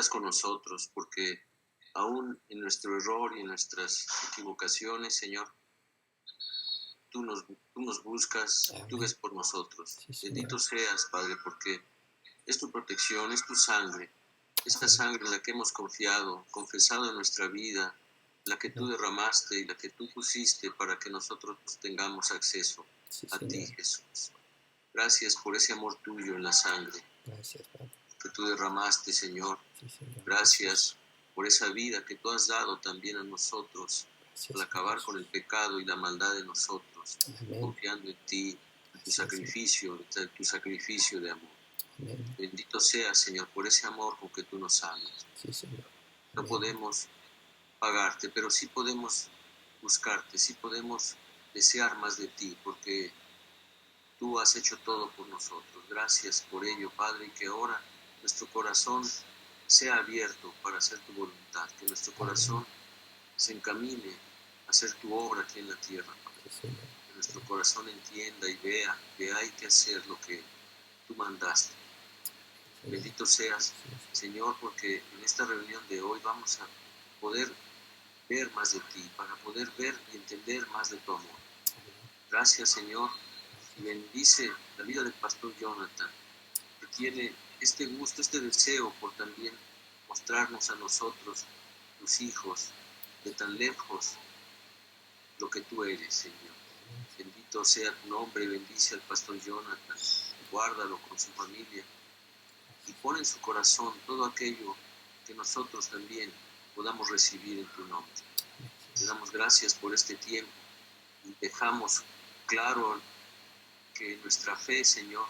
estás con nosotros, porque aún en nuestro error y en nuestras equivocaciones, Señor, tú nos buscas, Amén. tú ves por nosotros. Sí, Bendito seas, Padre, porque es tu protección, es tu sangre, esa sangre en la que hemos confiado, confesado en nuestra vida, la que tú derramaste y la que tú pusiste para que nosotros tengamos acceso a ti, Jesús. Gracias por ese amor tuyo en la sangre. Gracias, Padre, que tú derramaste, Señor. sí, Señor. Gracias por esa vida que tú has dado también a nosotros, Gracias, al acabar Jesús. con el pecado y la maldad de nosotros, Amén. confiando en ti, en tu sacrificio de amor. Amén. Bendito seas, Señor, por ese amor con que tú nos amas. Sí, Señor. No podemos pagarte, pero sí podemos buscarte, sí podemos desear más de ti, porque tú has hecho todo por nosotros. Gracias por ello, Padre, y que ahora nuestro corazón sea abierto para hacer tu voluntad, que nuestro corazón se encamine a hacer tu obra aquí en la tierra, Padre. Que nuestro corazón entienda y vea que hay que hacer lo que tú mandaste. Bendito seas, Señor, porque en esta reunión de hoy vamos a poder ver más de ti, para poder ver y entender más de tu amor. Gracias, Señor, y bendice la vida del pastor Jonathan, que tiene este gusto, este deseo por también mostrarnos a nosotros, tus hijos, de tan lejos, lo que tú eres, Señor. Bendito sea tu nombre, bendice al pastor Jonathan, guárdalo con su familia y pon en su corazón todo aquello que nosotros también podamos recibir en tu nombre. Te damos gracias por este tiempo y dejamos claro que nuestra fe, Señor,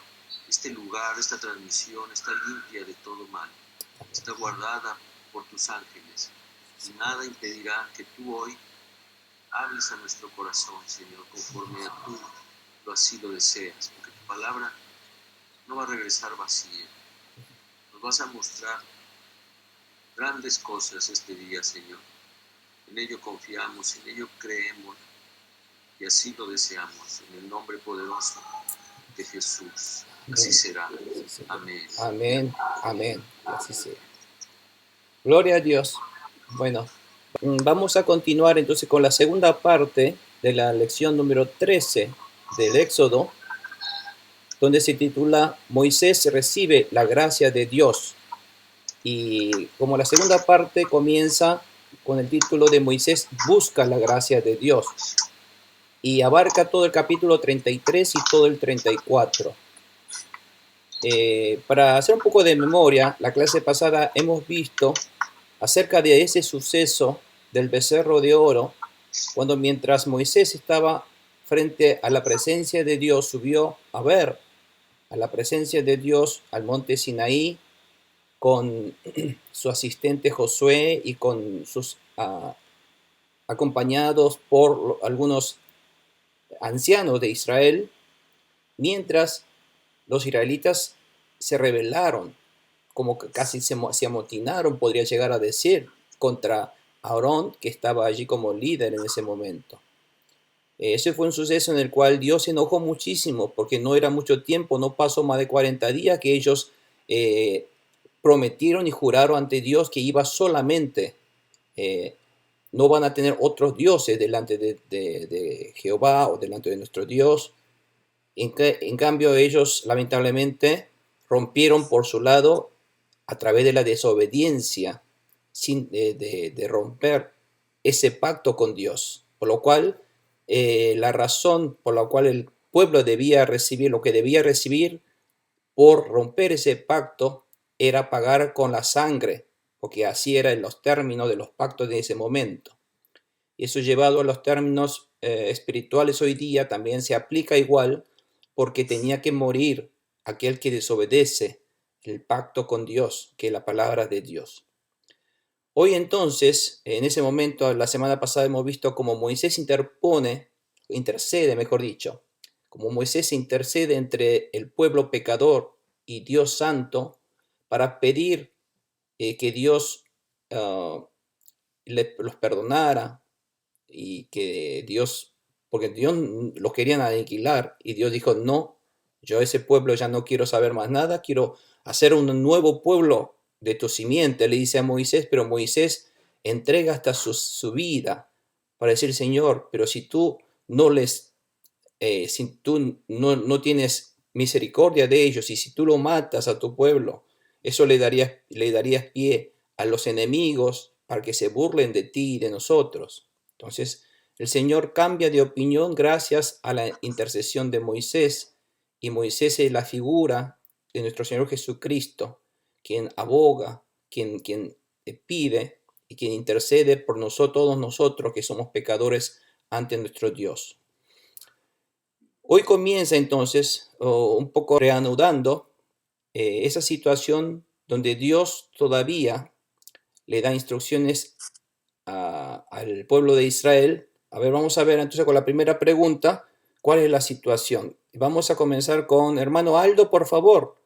este lugar, esta transmisión está limpia de todo mal, está guardada por tus ángeles y nada impedirá que tú hoy hables a nuestro corazón, Señor, conforme a tú así lo deseas, porque tu palabra no va a regresar vacía. Nos vas a mostrar grandes cosas este día, Señor. En ello confiamos, en ello creemos y así lo deseamos, en el nombre poderoso de Jesús. Así será. Amén. Amén. Amén. Así sea. Gloria a Dios. Bueno, vamos a continuar entonces con la segunda parte de la lección número 13 del Éxodo, donde se titula Moisés recibe la gracia de Dios. Y como la segunda parte comienza con el título de Moisés busca la gracia de Dios. Y abarca todo el capítulo 33 y todo el 34. Para hacer un poco de memoria, la clase pasada hemos visto acerca de ese suceso del becerro de oro, cuando mientras Moisés estaba frente a la presencia de Dios, subió a ver a la presencia de Dios al monte Sinaí con su asistente Josué y con sus acompañados por algunos ancianos de Israel, mientras los israelitas se rebelaron, como que casi se amotinaron, podría llegar a decir, contra Aarón, que estaba allí como líder en ese momento. Ese fue un suceso en el cual Dios se enojó muchísimo, porque no era mucho tiempo, no pasó más de 40 días que ellos prometieron y juraron ante Dios que iba solamente, no van a tener otros dioses delante de Jehová o delante de nuestro Dios. En cambio, ellos lamentablemente rompieron por su lado a través de la desobediencia, sin de romper ese pacto con Dios. Por lo cual, la razón por la cual el pueblo debía recibir lo que debía recibir por romper ese pacto era pagar con la sangre, porque así eran los términos de los pactos de ese momento. Y eso llevado a los términos espirituales hoy día también se aplica igual, porque tenía que morir aquel que desobedece el pacto con Dios, que es la palabra de Dios. Hoy entonces, en ese momento, la semana pasada hemos visto cómo Moisés intercede, mejor dicho, como Moisés intercede entre el pueblo pecador y Dios santo para pedir que Dios los perdonara y que Dios, porque Dios los querían aniquilar y Dios dijo, no, yo ese pueblo ya no quiero saber más nada, quiero hacer un nuevo pueblo de tu simiente, le dice a Moisés, pero Moisés entrega hasta su vida para decir, Señor, pero si tú no les, si tú no tienes misericordia de ellos y si tú lo matas a tu pueblo, eso le darías pie a los enemigos para que se burlen de ti y de nosotros. Entonces, el Señor cambia de opinión gracias a la intercesión de Moisés, y Moisés es la figura de nuestro Señor Jesucristo, quien aboga, quien pide y quien intercede por nosotros, todos nosotros que somos pecadores ante nuestro Dios. Hoy comienza entonces un poco reanudando esa situación donde Dios todavía le da instrucciones al pueblo de Israel. A ver, vamos a ver entonces con la primera pregunta, ¿cuál es la situación? Vamos a comenzar con hermano Aldo, por favor,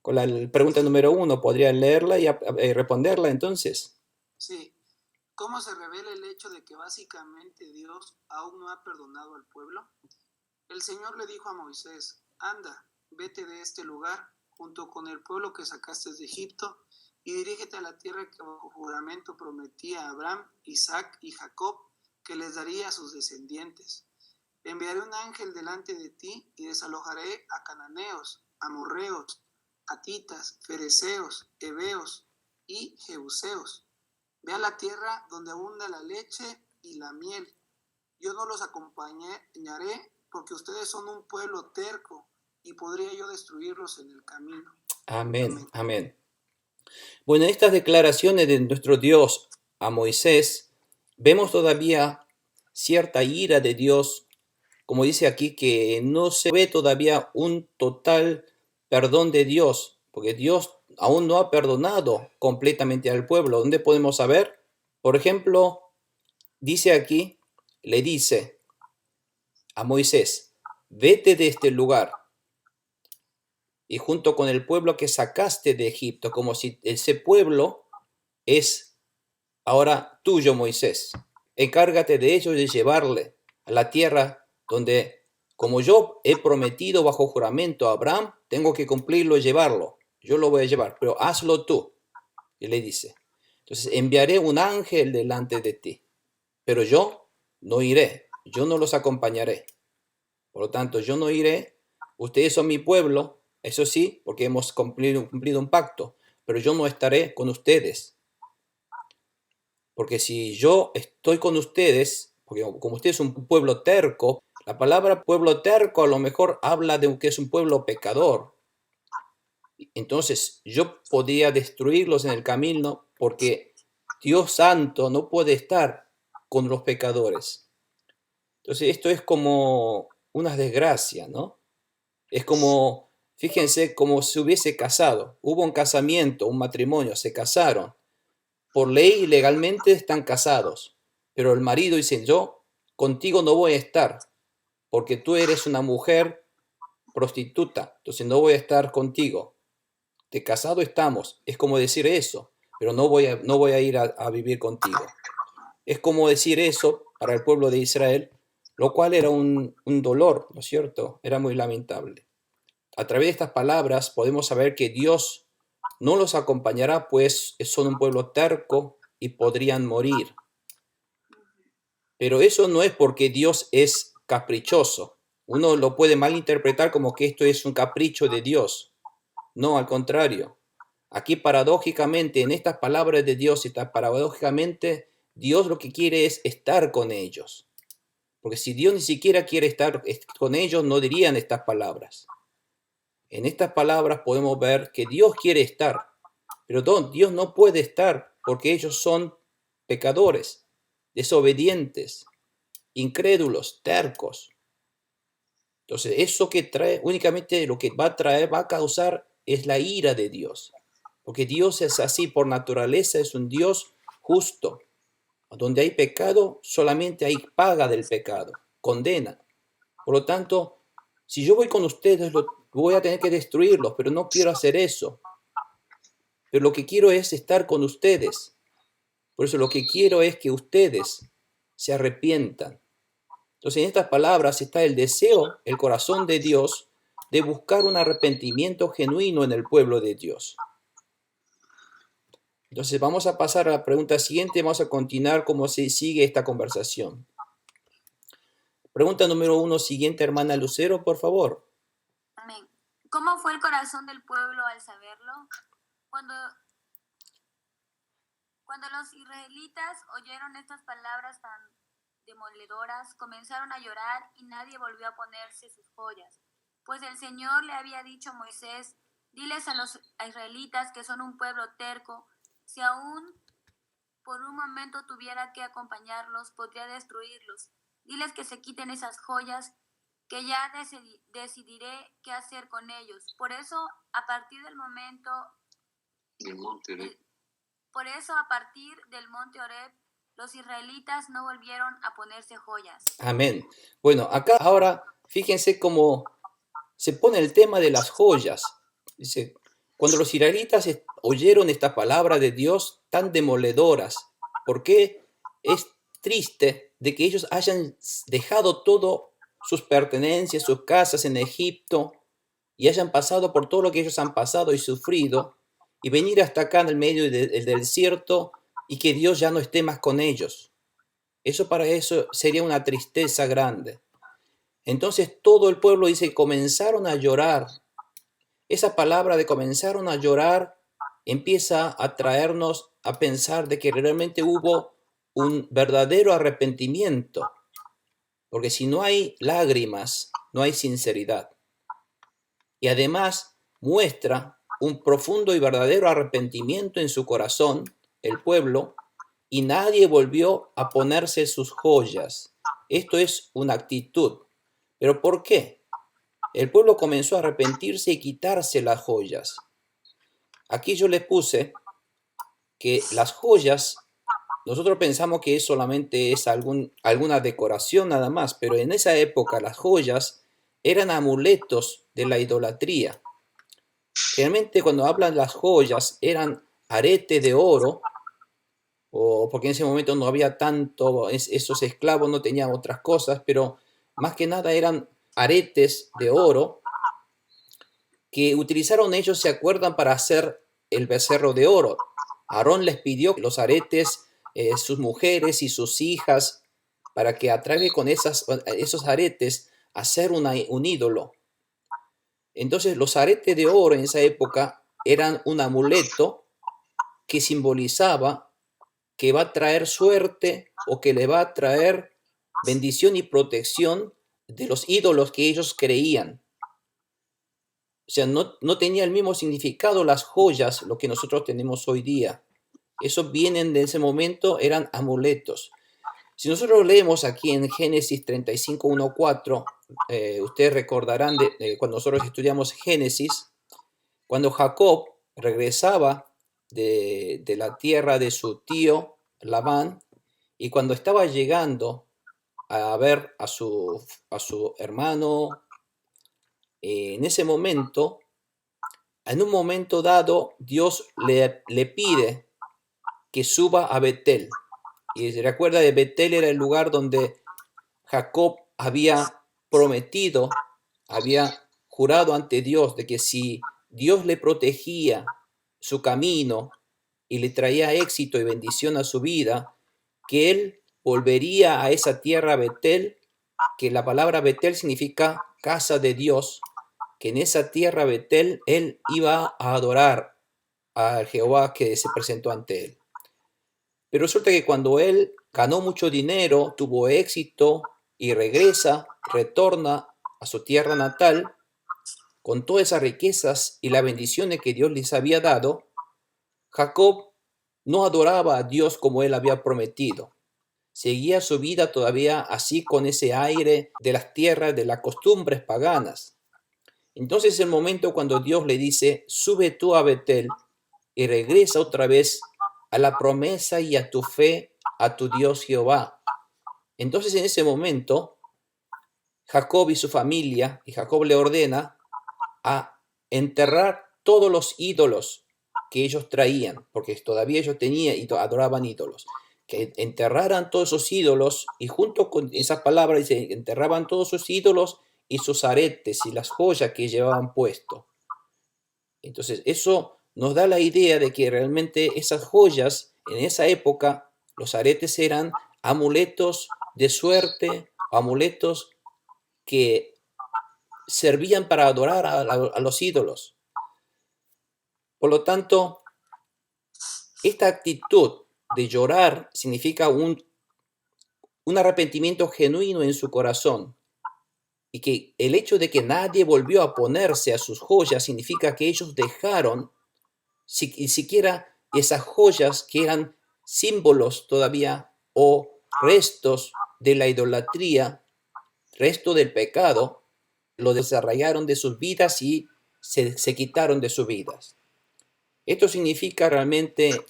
con la pregunta número 1. ¿Podría leerla y responderla entonces? Sí. ¿Cómo se revela el hecho de que básicamente Dios aún no ha perdonado al pueblo? El Señor le dijo a Moisés, anda, vete de este lugar, junto con el pueblo que sacaste de Egipto, y dirígete a la tierra que bajo juramento prometía a Abraham, Isaac y Jacob, que les daría a sus descendientes. Enviaré un ángel delante de ti y desalojaré a cananeos, amorreos, hatitas, fereceos, heveos y jebuseos. Ve a la tierra donde abunda la leche y la miel. Yo no los acompañaré porque ustedes son un pueblo terco y podría yo destruirlos en el camino. Amén, amén. Bueno, en estas declaraciones de nuestro Dios a Moisés, vemos todavía cierta ira de Dios, como dice aquí, que no se ve todavía un total perdón de Dios, porque Dios aún no ha perdonado completamente al pueblo. ¿Dónde podemos saber? Por ejemplo, dice aquí, le dice a Moisés, vete de este lugar y junto con el pueblo que sacaste de Egipto, como si ese pueblo es ahora tuyo, Moisés. Encárgate de ellos y llevarle a la tierra donde, como yo he prometido bajo juramento a Abraham, tengo que cumplirlo y llevarlo. Yo lo voy a llevar, pero hazlo tú. Y le dice, entonces enviaré un ángel delante de ti, pero yo no iré, yo no los acompañaré. Por lo tanto, yo no iré, ustedes son mi pueblo, eso sí, porque hemos cumplido un pacto, pero yo no estaré con ustedes. Porque si yo estoy con ustedes, porque como ustedes son un pueblo terco, la palabra pueblo terco a lo mejor habla de que es un pueblo pecador. Entonces yo podía destruirlos en el camino porque Dios Santo no puede estar con los pecadores. Entonces esto es como una desgracia, ¿no? Es como, fíjense, como si hubiese casado. Hubo un casamiento, un matrimonio, se casaron. Por ley, legalmente están casados. Pero el marido dice, yo contigo no voy a estar, porque tú eres una mujer prostituta, entonces no voy a estar contigo. De casado estamos, es como decir eso, pero no voy a ir a vivir contigo. Es como decir eso para el pueblo de Israel, lo cual era un dolor, ¿no es cierto? Era muy lamentable. A través de estas palabras podemos saber que Dios no los acompañará, pues son un pueblo terco y podrían morir. Pero eso no es porque Dios es caprichoso. Uno lo puede malinterpretar como que esto es un capricho de Dios. No, al contrario. Aquí paradójicamente, en estas palabras de Dios, paradójicamente, Dios lo que quiere es estar con ellos. Porque si Dios ni siquiera quiere estar con ellos, no dirían estas palabras. En estas palabras podemos ver que Dios quiere estar, pero Dios no puede estar porque ellos son pecadores, desobedientes, incrédulos, tercos. Entonces, eso que trae, únicamente lo que va a traer, va a causar, es la ira de Dios. Porque Dios es así, por naturaleza es un Dios justo. Donde hay pecado, solamente hay paga del pecado, condena. Por lo tanto, si yo voy con ustedes, voy a tener que destruirlos, pero no quiero hacer eso. Pero lo que quiero es estar con ustedes. Por eso lo que quiero es que ustedes se arrepientan. Entonces en estas palabras está el deseo, el corazón de Dios, de buscar un arrepentimiento genuino en el pueblo de Dios. Entonces vamos a pasar a la pregunta siguiente, vamos a continuar cómo se sigue esta conversación. Pregunta número 1 siguiente, hermana Lucero, por favor. Amén. ¿Cómo fue el corazón del pueblo al saberlo? Cuando los israelitas oyeron estas palabras tan demoledoras, comenzaron a llorar y nadie volvió a ponerse sus joyas. Pues el Señor le había dicho a Moisés, diles a los israelitas que son un pueblo terco, si aún por un momento tuviera que acompañarlos, podría destruirlos. Diles que se quiten esas joyas, que ya decidiré qué hacer con ellos. Por eso, a partir del monte Horeb, los israelitas no volvieron a ponerse joyas. Amén. Bueno, acá ahora fíjense cómo se pone el tema de las joyas. Dice, cuando los israelitas oyeron esta palabra de Dios tan demoledoras, porque es triste de que ellos hayan dejado todo sus pertenencias, sus casas en Egipto, y hayan pasado por todo lo que ellos han pasado y sufrido, y venir hasta acá en el medio del desierto y que Dios ya no esté más con ellos. Para eso sería una tristeza grande. Entonces todo el pueblo dice, comenzaron a llorar. Esa palabra de comenzaron a llorar empieza a traernos a pensar de que realmente hubo un verdadero arrepentimiento. Porque si no hay lágrimas, no hay sinceridad. Y además muestra un profundo y verdadero arrepentimiento en su corazón, el pueblo, y nadie volvió a ponerse sus joyas. Esto es una actitud. ¿Pero por qué? El pueblo comenzó a arrepentirse y quitarse las joyas. Aquí yo les puse que las joyas, nosotros pensamos que solamente es alguna decoración nada más, pero en esa época las joyas eran amuletos de la idolatría. Realmente cuando hablan las joyas eran aretes de oro, o porque en ese momento no había tanto, esos esclavos no tenían otras cosas, pero más que nada eran aretes de oro que utilizaron ellos, se acuerdan, para hacer el becerro de oro. Aarón les pidió los aretes, sus mujeres y sus hijas, para que atraigan con esos aretes a hacer un ídolo. Entonces los aretes de oro en esa época eran un amuleto que simbolizaba que va a traer suerte o que le va a traer bendición y protección de los ídolos que ellos creían. O sea, no tenía el mismo significado las joyas, lo que nosotros tenemos hoy día. Esos vienen de ese momento, eran amuletos. Si nosotros leemos aquí en Génesis 35, 1, 4, ustedes recordarán cuando nosotros estudiamos Génesis, cuando Jacob regresaba de la tierra de su tío Labán, y cuando estaba llegando a ver a su hermano, en ese momento, en un momento dado, Dios le pide que suba a Betel. Y se recuerda de Betel, era el lugar donde Jacob había prometido, había jurado ante Dios de que si Dios le protegía su camino y le traía éxito y bendición a su vida, que él volvería a esa tierra Betel, que la palabra Betel significa casa de Dios, que en esa tierra Betel él iba a adorar a Jehová que se presentó ante él. Pero resulta que cuando él ganó mucho dinero, tuvo éxito y retorna a su tierra natal, con todas esas riquezas y las bendiciones que Dios les había dado, Jacob no adoraba a Dios como él había prometido. Seguía su vida todavía así, con ese aire de las tierras, de las costumbres paganas. Entonces el momento cuando Dios le dice, sube tú a Betel y regresa otra vez a la promesa y a tu fe, a tu Dios Jehová. Entonces en ese momento, Jacob y su familia, y Jacob le ordena a enterrar todos los ídolos que ellos traían, porque todavía ellos tenían y adoraban ídolos, que enterraran todos esos ídolos, y junto con esas palabras dice, enterraban todos sus ídolos y sus aretes y las joyas que llevaban puesto. Entonces eso nos da la idea de que realmente esas joyas, en esa época, los aretes eran amuletos de suerte, amuletos que servían para adorar a los ídolos. Por lo tanto, esta actitud de llorar significa un arrepentimiento genuino en su corazón. Y que el hecho de que nadie volvió a ponerse a sus joyas significa que ellos dejaron siquiera esas joyas que eran símbolos todavía o restos de la idolatría, resto del pecado, lo desarraigaron de sus vidas y se quitaron de sus vidas. Esto significa realmente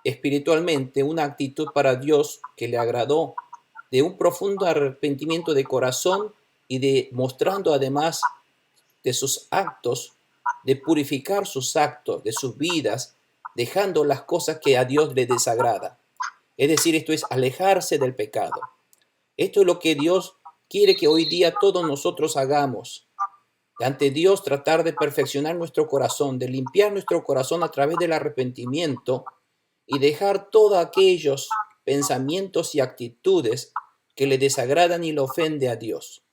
espiritualmente una actitud para Dios que le agradó, de un profundo arrepentimiento de corazón y de mostrando además de sus actos, de purificar sus actos, de sus vidas, dejando las cosas que a Dios le desagrada. Es decir, esto es alejarse del pecado. Esto es lo que Dios quiere que hoy día todos nosotros hagamos. Ante Dios tratar de perfeccionar nuestro corazón, de limpiar nuestro corazón a través del arrepentimiento y dejar todos aquellos pensamientos y actitudes que le desagradan y le ofenden a Dios.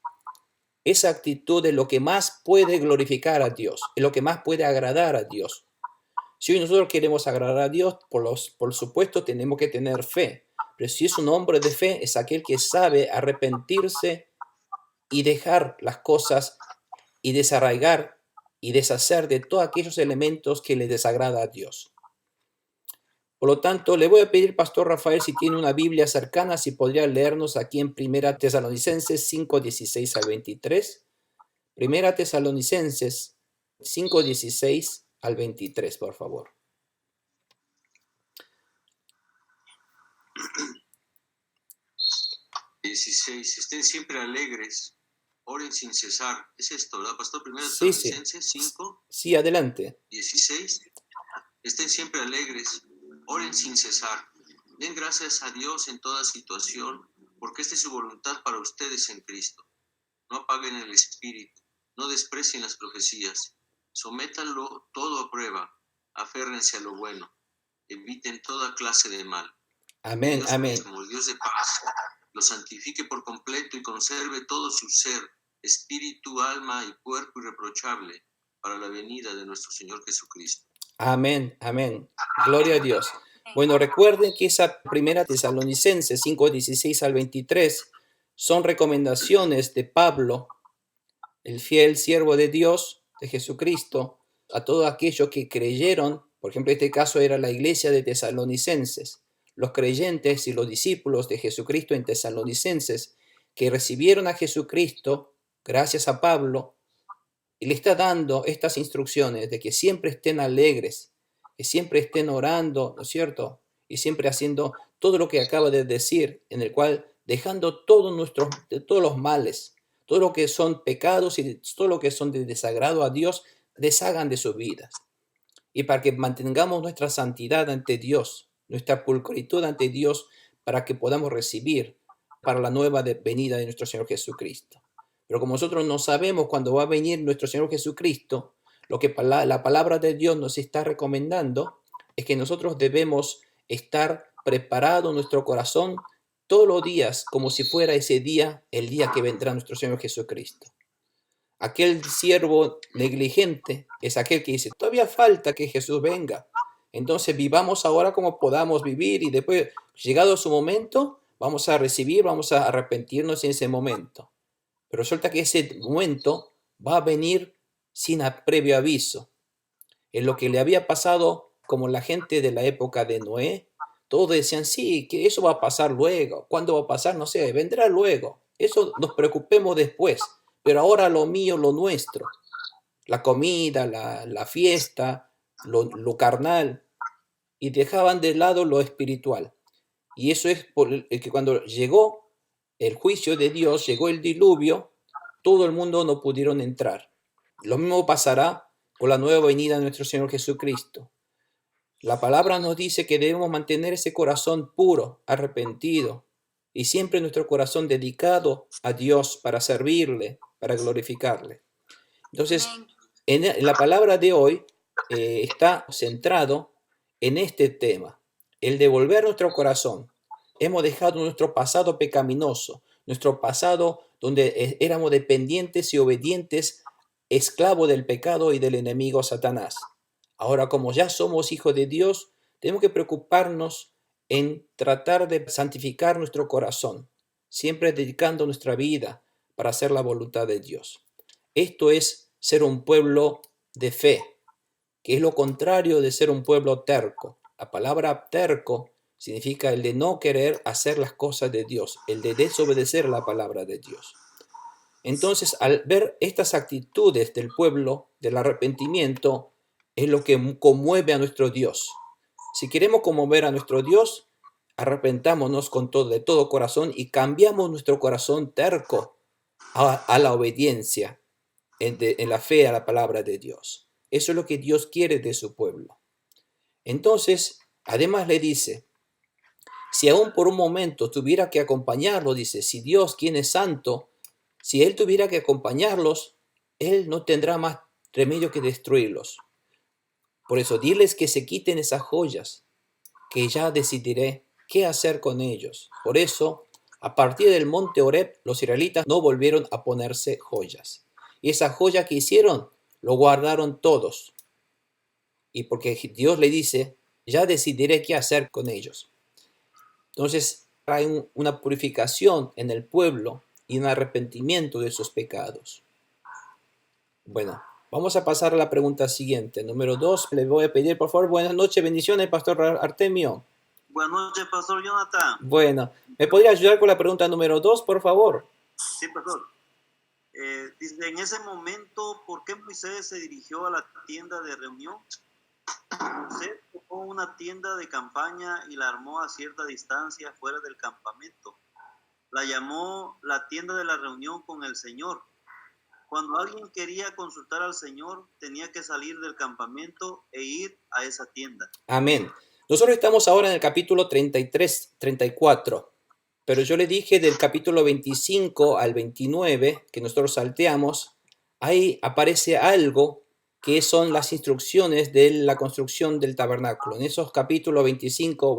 Esa actitud es lo que más puede glorificar a Dios, es lo que más puede agradar a Dios. Si hoy nosotros queremos agradar a Dios, por supuesto tenemos que tener fe. Pero si es un hombre de fe, es aquel que sabe arrepentirse y dejar las cosas y desarraigar y deshacer de todos aquellos elementos que le desagrada a Dios. Por lo tanto, le voy a pedir, Pastor Rafael, si tiene una Biblia cercana, si podría leernos aquí en 1 Tesalonicenses 5, 16 al 23. 1 Tesalonicenses 5, 16 al 23, por favor. Estén siempre alegres, oren sin cesar. ¿Es esto, verdad, Pastor? 1 Sí, Tesalonicenses 5, Sí, adelante. 16. Estén siempre alegres, oren sin cesar. Den gracias a Dios en toda situación, porque esta es su voluntad para ustedes en Cristo. No apaguen el espíritu, no desprecien las profecías. Sométanlo todo a prueba, aférrense a lo bueno, eviten toda clase de mal. Amén, Dios amén. mismo, el Dios de paz, lo santifique por completo y conserve todo su ser, espíritu, alma y cuerpo irreprochable, para la venida de nuestro Señor Jesucristo. Amén, amén. Gloria a Dios. Bueno, recuerden que esa 1 Tesalonicenses 5, 16 al 23 son recomendaciones de Pablo, el fiel siervo de Dios, de Jesucristo, a todos aquellos que creyeron. Por ejemplo, este caso era la iglesia de Tesalonicenses, los creyentes y los discípulos de Jesucristo en Tesalonicenses, que recibieron a Jesucristo gracias a Pablo, y le está dando estas instrucciones de que siempre estén alegres, que siempre estén orando, ¿no es cierto? Y siempre haciendo todo lo que acaba de decir, en el cual dejando todos los males, todo lo que son pecados y todo lo que son de desagrado a Dios, deshagan de sus vidas. Y para que mantengamos nuestra santidad ante Dios, nuestra pulcritud ante Dios, para que podamos recibir para la nueva venida de nuestro Señor Jesucristo. Pero como nosotros no sabemos cuándo va a venir nuestro Señor Jesucristo, lo que la palabra de Dios nos está recomendando es que nosotros debemos estar preparados en nuestro corazón todos los días, como si fuera ese día, el día que vendrá nuestro Señor Jesucristo. Aquel siervo negligente es aquel que dice, todavía falta que Jesús venga. Entonces vivamos ahora como podamos vivir y después, llegado su momento, vamos a recibir, vamos a arrepentirnos en ese momento. Pero resulta que ese momento va a venir sin previo aviso. En lo que le había pasado como la gente de la época de Noé, todos decían, sí, que eso va a pasar luego. ¿Cuándo va a pasar? No sé, vendrá luego. Eso nos preocupemos después. Pero ahora lo mío, lo nuestro, la comida, la fiesta, lo carnal, y dejaban de lado lo espiritual. Y eso es por el que cuando llegó el juicio de Dios, llegó el diluvio, todo el mundo no pudieron entrar. Lo mismo pasará con la nueva venida de nuestro Señor Jesucristo. La palabra nos dice que debemos mantener ese corazón puro, arrepentido, y siempre nuestro corazón dedicado a Dios para servirle, para glorificarle. Entonces, en la palabra de hoy, está centrado en este tema, el devolver nuestro corazón. Hemos dejado nuestro pasado pecaminoso, nuestro pasado donde éramos dependientes y obedientes, esclavos del pecado y del enemigo Satanás. Ahora, como ya somos hijos de Dios, tenemos que preocuparnos en tratar de santificar nuestro corazón, siempre dedicando nuestra vida para hacer la voluntad de Dios. Esto es ser un pueblo de fe, que es lo contrario de ser un pueblo terco. La palabra terco significa el de no querer hacer las cosas de Dios, el de desobedecer la palabra de Dios. Entonces, al ver estas actitudes del pueblo, del arrepentimiento, es lo que conmueve a nuestro Dios. Si queremos conmover a nuestro Dios, arrepentámonos de todo corazón y cambiamos nuestro corazón terco a la obediencia, en la fe a la palabra de Dios. Eso es lo que Dios quiere de su pueblo. Entonces, además le dice, si aún por un momento tuviera que acompañarlo, dice, si Dios, quien es santo, si Él tuviera que acompañarlos, Él no tendrá más remedio que destruirlos. Por eso, diles que se quiten esas joyas, que ya decidiré qué hacer con ellos. Por eso, a partir del monte Horeb, los israelitas no volvieron a ponerse joyas. Y esa joya que hicieron, lo guardaron todos. Y porque Dios le dice, ya decidiré qué hacer con ellos. Entonces, hay una purificación en el pueblo y un arrepentimiento de sus pecados. Bueno, vamos a pasar a la pregunta siguiente. Número 2, le voy a pedir, por favor, buenas noches, bendiciones, Pastor Artemio. Buenas noches, Pastor Jonathan. Bueno, ¿me podría ayudar con la pregunta número 2, por favor? Sí, Pastor. Dice, en ese momento, ¿por qué Moisés se dirigió a la tienda de reunión? Moisés tomó una tienda de campaña y la armó a cierta distancia fuera del campamento. La llamó la tienda de la reunión con el Señor. Cuando alguien quería consultar al Señor, tenía que salir del campamento e ir a esa tienda. Amén. Nosotros estamos ahora en el capítulo 33, 34, pero yo le dije del capítulo 25 al 29, que nosotros salteamos, ahí aparece algo que son las instrucciones de la construcción del tabernáculo. En esos capítulos 25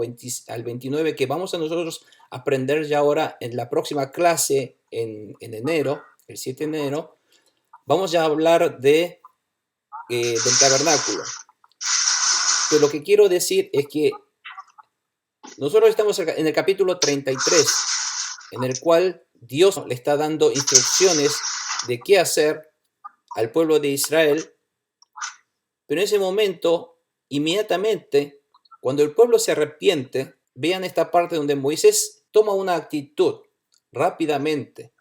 al 29 que vamos a nosotros aprender ya ahora en la próxima clase en enero, el 7 de enero, vamos ya a hablar del tabernáculo. Pero lo que quiero decir es que nosotros estamos en el capítulo 33, en el cual Dios le está dando instrucciones de qué hacer al pueblo de Israel. Pero en ese momento, inmediatamente, cuando el pueblo se arrepiente, vean esta parte donde Moisés toma una actitud rápidamente.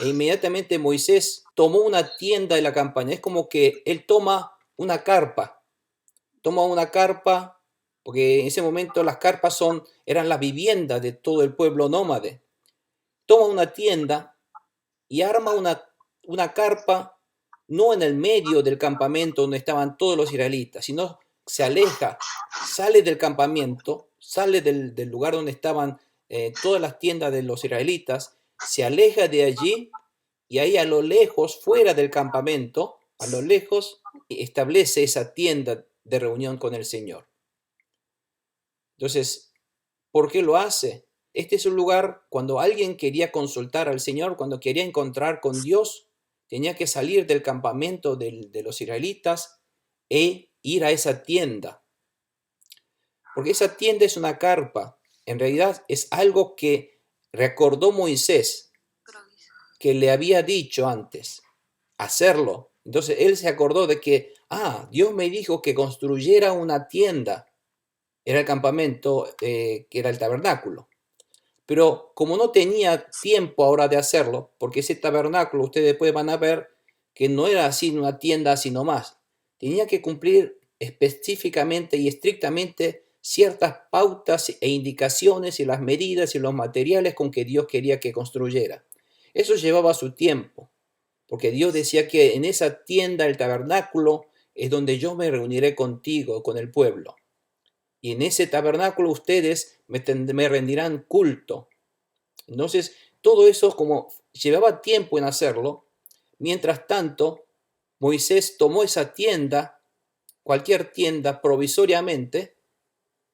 E inmediatamente Moisés tomó una tienda de la campaña. Es como que él toma una carpa, porque en ese momento las carpas eran la vivienda de todo el pueblo nómade. Toma una tienda y arma una carpa, no en el medio del campamento donde estaban todos los israelitas, sino se aleja, sale del campamento, sale del lugar donde estaban todas las tiendas de los israelitas, se aleja de allí y ahí a lo lejos, fuera del campamento, a lo lejos, establece esa tienda de reunión con el Señor. Entonces, ¿por qué lo hace? Este es un lugar cuando alguien quería consultar al Señor, cuando quería encontrar con Dios, tenía que salir del campamento de los israelitas e ir a esa tienda. Porque esa tienda es una carpa. En realidad es algo que recordó Moisés, que le había dicho antes, hacerlo. Entonces él se acordó de que, Dios me dijo que construyera una tienda. Era el campamento, que era el tabernáculo. Pero como no tenía tiempo ahora de hacerlo, porque ese tabernáculo ustedes después van a ver que no era así una tienda así nomás. Tenía que cumplir específicamente y estrictamente ciertas pautas e indicaciones y las medidas y los materiales con que Dios quería que construyera. Eso llevaba su tiempo, porque Dios decía que en esa tienda, el tabernáculo, es donde yo me reuniré contigo, con el pueblo. Y en ese tabernáculo ustedes me rendirán culto. Entonces, todo eso como llevaba tiempo en hacerlo, mientras tanto, Moisés tomó esa tienda cualquier tienda provisoriamente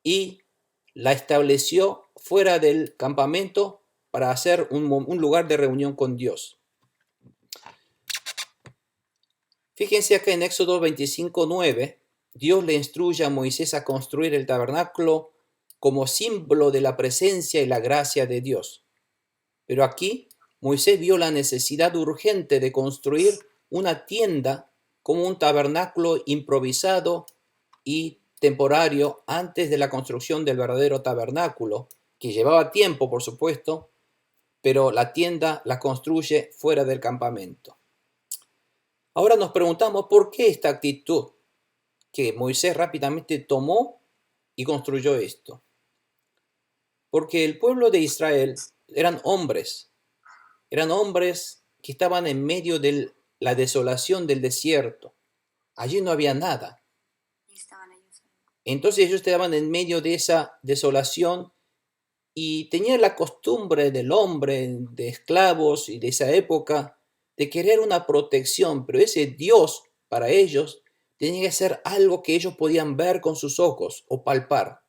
y la estableció fuera del campamento para hacer un lugar de reunión con Dios. Fíjense acá en Éxodo 25:9, Dios le instruye a Moisés a construir el tabernáculo como símbolo de la presencia y la gracia de Dios. Pero aquí Moisés vio la necesidad urgente de construir una tienda como un tabernáculo improvisado y temporario antes de la construcción del verdadero tabernáculo, que llevaba tiempo, por supuesto, pero la tienda la construye fuera del campamento. Ahora nos preguntamos por qué esta actitud que Moisés rápidamente tomó y construyó esto. Porque el pueblo de Israel eran hombres que estaban en medio de la desolación del desierto. Allí no había nada. Entonces ellos estaban en medio de esa desolación y tenían la costumbre del hombre, de esclavos y de esa época, de querer una protección, pero ese Dios para ellos tenía que ser algo que ellos podían ver con sus ojos o palpar.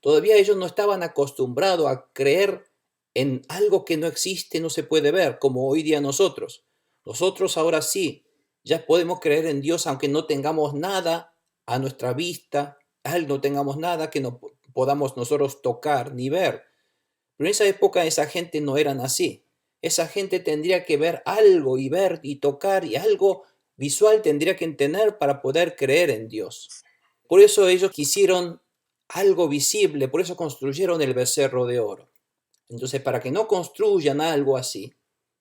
Todavía ellos no estaban acostumbrados a creer en algo que no existe, no se puede ver, como hoy día nosotros. Nosotros ahora sí, ya podemos creer en Dios aunque no tengamos nada a nuestra vista, no tengamos nada que no podamos nosotros tocar ni ver. Pero en esa época esa gente no eran así. Esa gente tendría que ver algo y ver y tocar y algo visual tendría que tener para poder creer en Dios. Por eso ellos quisieron algo visible, por eso construyeron el becerro de oro. Entonces, para que no construyan algo así,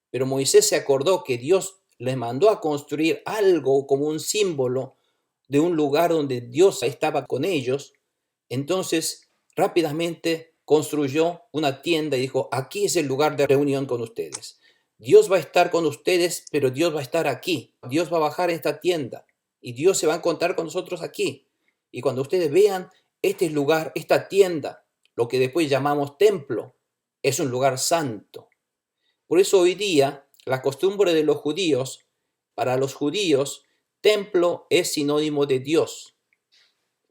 pero Moisés se acordó que Dios les mandó a construir algo como un símbolo de un lugar donde Dios estaba con ellos, entonces rápidamente construyó una tienda y dijo, aquí es el lugar de reunión con ustedes. Dios va a estar con ustedes, pero Dios va a estar aquí. Dios va a bajar a esta tienda y Dios se va a encontrar con nosotros aquí. Y cuando ustedes vean este lugar, esta tienda, lo que después llamamos templo, es un lugar santo. Por eso hoy día la costumbre de los judíos, para los judíos, templo es sinónimo de Dios.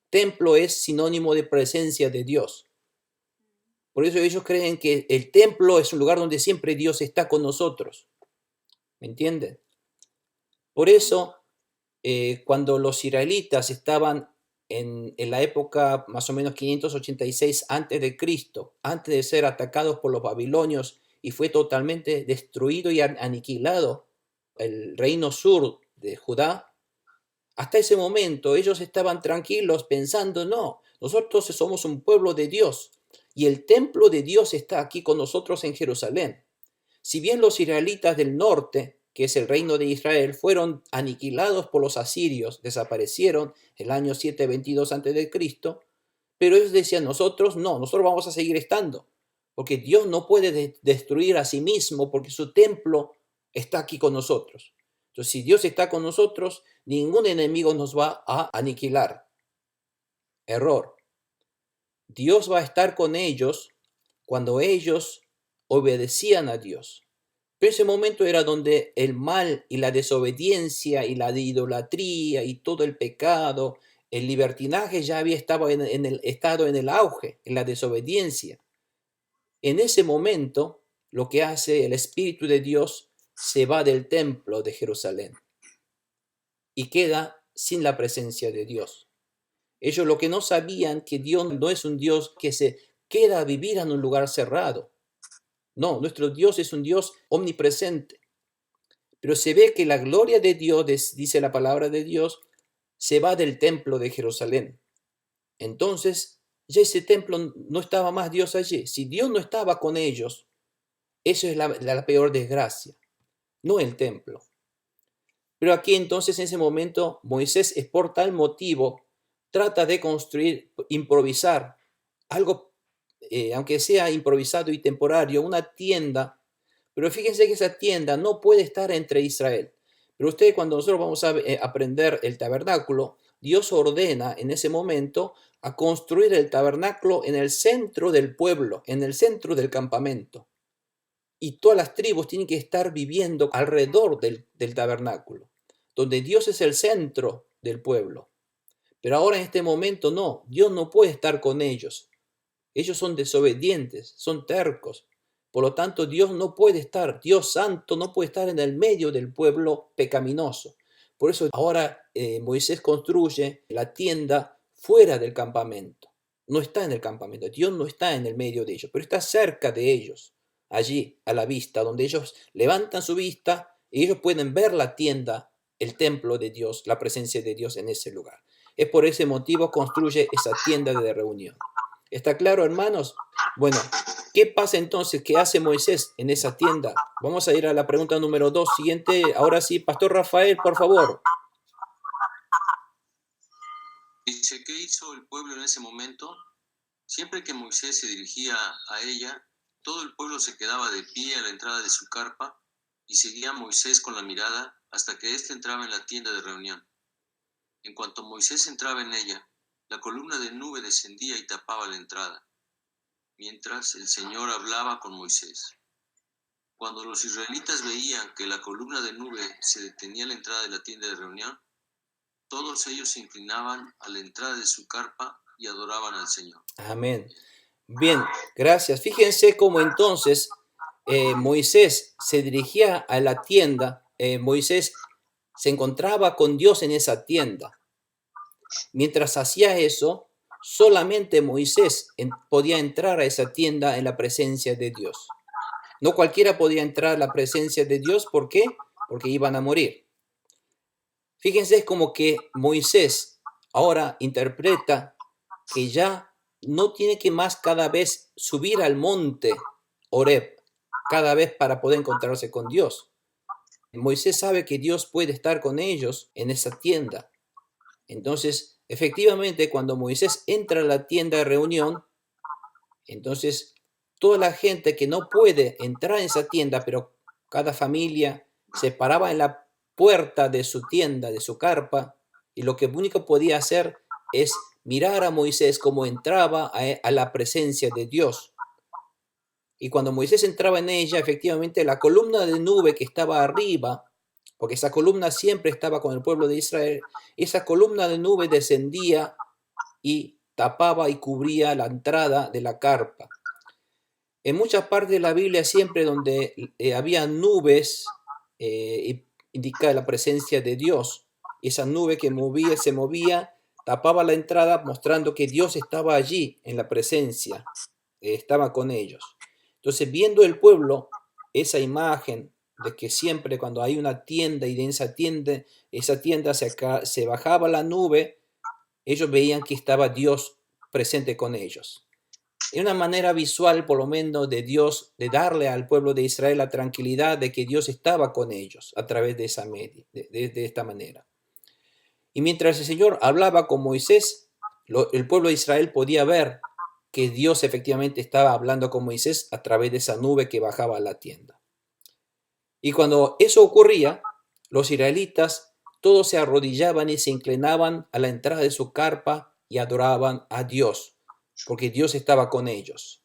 Templo es sinónimo de presencia de Dios. Por eso ellos creen que el templo es un lugar donde siempre Dios está con nosotros. ¿Me entienden? Por eso, cuando los israelitas estaban en la época más o menos 586 antes de Cristo, antes de ser atacados por los babilonios y fue totalmente destruido y aniquilado el reino sur de Judá, hasta ese momento ellos estaban tranquilos pensando, no, nosotros somos un pueblo de Dios y el templo de Dios está aquí con nosotros en Jerusalén. Si bien los israelitas del norte, que es el reino de Israel, fueron aniquilados por los asirios, desaparecieron el año 722 a.C., pero ellos decían, nosotros vamos a seguir estando, porque Dios no puede destruir a sí mismo, porque su templo está aquí con nosotros. Entonces, si Dios está con nosotros, ningún enemigo nos va a aniquilar. Error. Dios va a estar con ellos cuando ellos obedecían a Dios. Pero ese momento era donde el mal y la desobediencia y la idolatría y todo el pecado, el libertinaje ya había estado en el auge, en la desobediencia. En ese momento, lo que hace el Espíritu de Dios se va del templo de Jerusalén y queda sin la presencia de Dios. Ellos lo que no sabían que Dios no es un Dios que se queda a vivir en un lugar cerrado. No, nuestro Dios es un Dios omnipresente. Pero se ve que la gloria de Dios, dice la palabra de Dios, se va del templo de Jerusalén. Entonces, ya ese templo no estaba más Dios allí. Si Dios no estaba con ellos, eso es la peor desgracia, no el templo. Pero aquí entonces en ese momento Moisés es por tal motivo trata de construir, improvisar algo, aunque sea improvisado y temporario, una tienda. Pero fíjense que esa tienda no puede estar entre Israel. Pero ustedes cuando nosotros vamos a aprender el tabernáculo, Dios ordena en ese momento a construir el tabernáculo en el centro del pueblo, en el centro del campamento. Y todas las tribus tienen que estar viviendo alrededor del tabernáculo, donde Dios es el centro del pueblo. Pero ahora en este momento no, Dios no puede estar con ellos. Ellos son desobedientes, son tercos. Por lo tanto, Dios no puede estar, Dios santo no puede estar en el medio del pueblo pecaminoso. Por eso ahora Moisés construye la tienda fuera del campamento. No está en el campamento, Dios no está en el medio de ellos, pero está cerca de ellos, allí a la vista, donde ellos levantan su vista y ellos pueden ver la tienda, el templo de Dios, la presencia de Dios en ese lugar. Es por ese motivo construye esa tienda de reunión. ¿Está claro, hermanos? Bueno, ¿qué pasa entonces? ¿Qué hace Moisés en esa tienda? Vamos a ir a la pregunta número 2. Siguiente, ahora sí, Pastor Rafael, por favor. Dice, ¿qué hizo el pueblo en ese momento? Siempre que Moisés se dirigía a ella, todo el pueblo se quedaba de pie a la entrada de su carpa y seguía a Moisés con la mirada hasta que éste entraba en la tienda de reunión. En cuanto Moisés entraba en ella, la columna de nube descendía y tapaba la entrada, mientras el Señor hablaba con Moisés. Cuando los israelitas veían que la columna de nube se detenía a la entrada de la tienda de reunión, todos ellos se inclinaban a la entrada de su carpa y adoraban al Señor. Amén. Bien, gracias. Fíjense cómo entonces Moisés se dirigía a la tienda. Moisés se encontraba con Dios en esa tienda. Mientras hacía eso, solamente Moisés podía entrar a esa tienda en la presencia de Dios. No cualquiera podía entrar a la presencia de Dios. ¿Por qué? Porque iban a morir. Fíjense, es como que Moisés ahora interpreta que ya no tiene que más cada vez subir al monte Horeb, cada vez para poder encontrarse con Dios. Moisés sabe que Dios puede estar con ellos en esa tienda. Entonces, efectivamente, cuando Moisés entra a la tienda de reunión, entonces toda la gente que no puede entrar en esa tienda, pero cada familia se paraba en la puerta de su tienda, de su carpa, y lo que único podía hacer es mirar a Moisés como entraba a la presencia de Dios. Y cuando Moisés entraba en ella, efectivamente la columna de nube que estaba arriba, porque esa columna siempre estaba con el pueblo de Israel, esa columna de nube descendía y tapaba y cubría la entrada de la carpa. En muchas partes de la Biblia, siempre donde había nubes, indica la presencia de Dios. Esa nube que se movía, tapaba la entrada, mostrando que Dios estaba allí en la presencia, estaba con ellos. Entonces, viendo el pueblo esa imagen de que siempre cuando hay una tienda y de esa tienda se bajaba la nube, ellos veían que estaba Dios presente con ellos. Es una manera visual, por lo menos, de Dios, de darle al pueblo de Israel la tranquilidad de que Dios estaba con ellos a través de esta manera. Y mientras el Señor hablaba con Moisés, el pueblo de Israel podía ver que Dios efectivamente estaba hablando con Moisés a través de esa nube que bajaba a la tienda. Y cuando eso ocurría, los israelitas todos se arrodillaban y se inclinaban a la entrada de su carpa y adoraban a Dios, porque Dios estaba con ellos.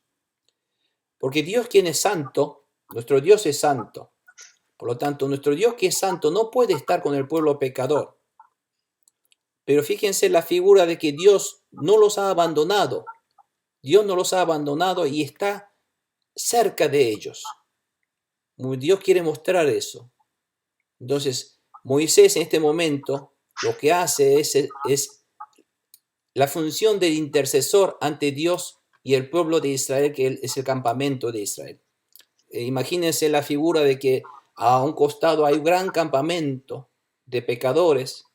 Porque Dios, quien es santo, nuestro Dios es santo. Por lo tanto, nuestro Dios que es santo no puede estar con el pueblo pecador. Pero fíjense la figura de que Dios no los ha abandonado. Dios no los ha abandonado y está cerca de ellos. Dios quiere mostrar eso. Entonces, Moisés en este momento lo que hace es la función del intercesor ante Dios y el pueblo de Israel, que es el campamento de Israel. Imagínense la figura de que a un costado hay un gran campamento de pecadores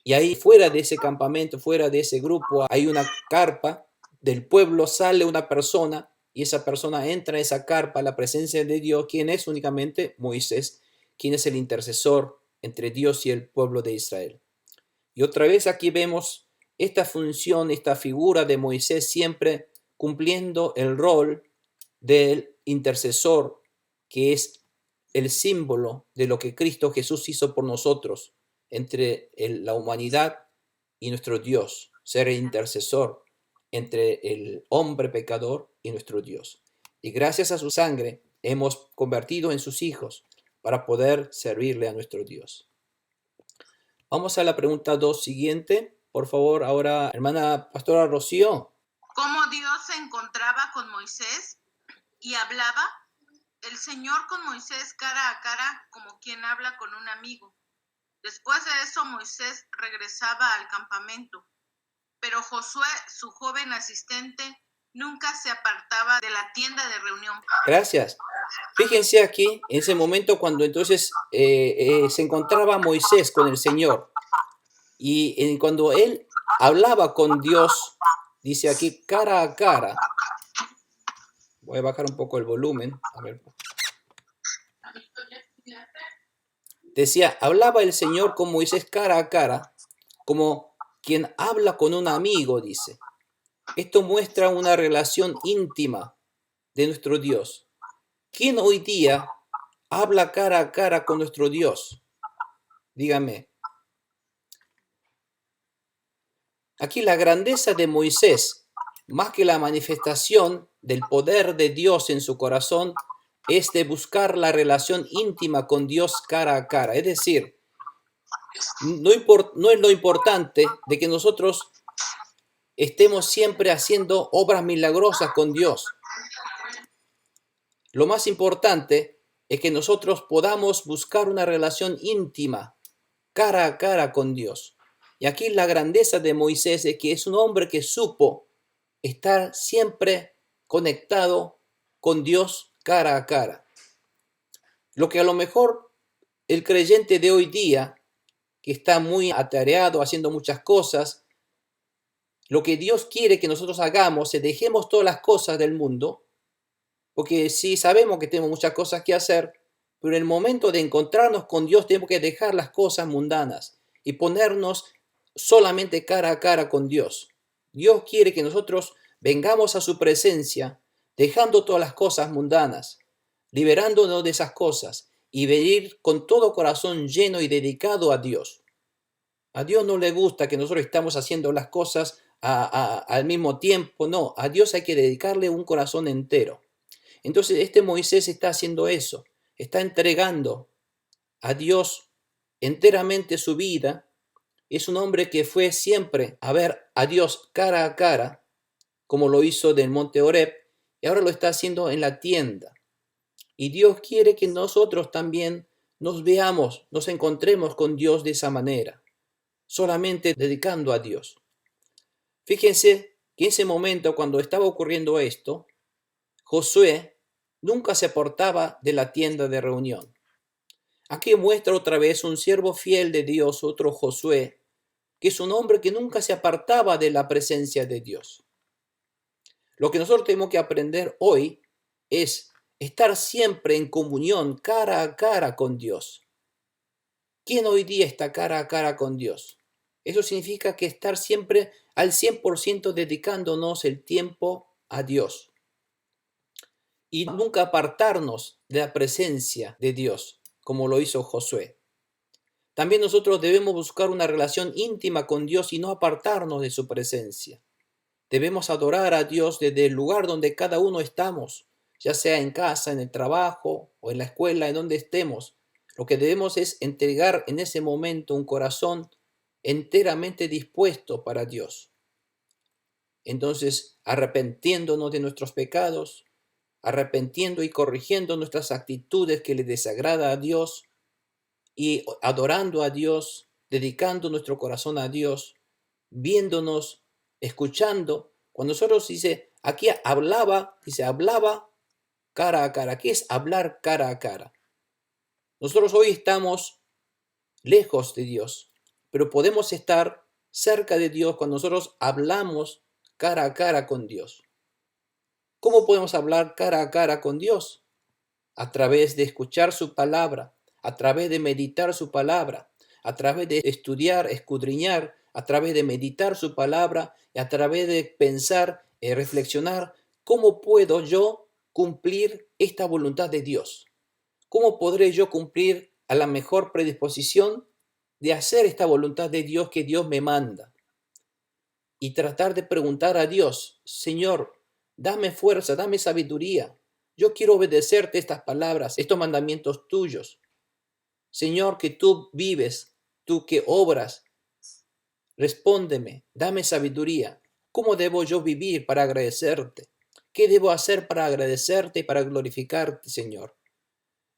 y ahí fuera de ese campamento, fuera de ese grupo, hay una carpa del pueblo, sale una persona y esa persona entra a esa carpa, a la presencia de Dios, quien es únicamente Moisés, quien es el intercesor entre Dios y el pueblo de Israel. Y otra vez aquí vemos esta función, esta figura de Moisés siempre cumpliendo el rol del intercesor, que es el símbolo de lo que Cristo Jesús hizo por nosotros entre la humanidad y nuestro Dios, ser el intercesor entre el hombre pecador y nuestro Dios. Y gracias a su sangre hemos convertido en sus hijos para poder servirle a nuestro Dios. Vamos a la pregunta 2 siguiente. por favor, ahora, hermana pastora Rocío. Cómo Dios se encontraba con Moisés y hablaba, el Señor con Moisés cara a cara como quien habla con un amigo. Después de eso Moisés regresaba al campamento, pero Josué, su joven asistente, nunca se apartaba de la tienda de reunión. Gracias. Fíjense aquí, en ese momento cuando entonces se encontraba Moisés con el Señor y cuando él hablaba con Dios, dice aquí cara a cara. Voy a bajar un poco el volumen. A ver. Decía, hablaba el Señor con Moisés cara a cara, como quien habla con un amigo, dice. Esto muestra una relación íntima de nuestro Dios. ¿Quién hoy día habla cara a cara con nuestro Dios? Dígame. Aquí la grandeza de Moisés, más que la manifestación del poder de Dios en su corazón, es de buscar la relación íntima con Dios cara a cara. Es decir, no es lo importante de que nosotros estemos siempre haciendo obras milagrosas con Dios. Lo más importante es que nosotros podamos buscar una relación íntima, cara a cara con Dios. Y aquí la grandeza de Moisés es que es un hombre que supo estar siempre conectado con Dios cara a cara. Lo que a lo mejor el creyente de hoy día, que está muy atareado haciendo muchas cosas, lo que Dios quiere que nosotros hagamos es dejemos todas las cosas del mundo, porque sí sabemos que tenemos muchas cosas que hacer, pero en el momento de encontrarnos con Dios tenemos que dejar las cosas mundanas y ponernos solamente cara a cara con Dios. Dios quiere que nosotros vengamos a su presencia, dejando todas las cosas mundanas, liberándonos de esas cosas y venir con todo corazón lleno y dedicado a Dios. A Dios no le gusta que nosotros estamos haciendo las cosas al mismo tiempo, no, a Dios hay que dedicarle un corazón entero. Entonces este Moisés está haciendo eso, está entregando a Dios enteramente su vida. Es un hombre que fue siempre a ver a Dios cara a cara, como lo hizo del monte Horeb, y ahora lo está haciendo en la tienda. Y Dios quiere que nosotros también nos veamos, nos encontremos con Dios de esa manera, solamente dedicando a Dios. Fíjense que en ese momento, cuando estaba ocurriendo esto, Josué nunca se apartaba de la tienda de reunión. Aquí muestra otra vez un siervo fiel de Dios, otro Josué, que es un hombre que nunca se apartaba de la presencia de Dios. Lo que nosotros tenemos que aprender hoy es estar siempre en comunión, cara a cara con Dios. ¿Quién hoy día está cara a cara con Dios? Eso significa que estar siempre al 100% dedicándonos el tiempo a Dios. Y nunca apartarnos de la presencia de Dios, como lo hizo Josué. También nosotros debemos buscar una relación íntima con Dios y no apartarnos de su presencia. Debemos adorar a Dios desde el lugar donde cada uno estamos, ya sea en casa, en el trabajo o en la escuela, en donde estemos. Lo que debemos es entregar en ese momento un corazón enteramente dispuesto para Dios. Entonces, arrepentiéndonos de nuestros pecados, arrepentiendo y corrigiendo nuestras actitudes que le desagrada a Dios y adorando a Dios, dedicando nuestro corazón a Dios, viéndonos, escuchando. Cuando nosotros aquí hablaba cara a cara. ¿Qué es hablar cara a cara? Nosotros hoy estamos lejos de Dios, pero podemos estar cerca de Dios cuando nosotros hablamos cara a cara con Dios. ¿Cómo podemos hablar cara a cara con Dios? A través de escuchar su palabra, a través de meditar su palabra, a través de estudiar, escudriñar, a través de meditar su palabra, y a través de pensar y reflexionar, ¿cómo puedo yo cumplir esta voluntad de Dios? ¿Cómo podré yo cumplir a la mejor predisposición de hacer esta voluntad de Dios que Dios me manda? Y tratar de preguntar a Dios, Señor, dame fuerza, dame sabiduría. Yo quiero obedecerte estas palabras, estos mandamientos tuyos. Señor, que tú vives, tú que obras Respóndeme, dame sabiduría. ¿Cómo debo yo vivir para agradecerte? ¿Qué debo hacer para agradecerte y para glorificarte, Señor?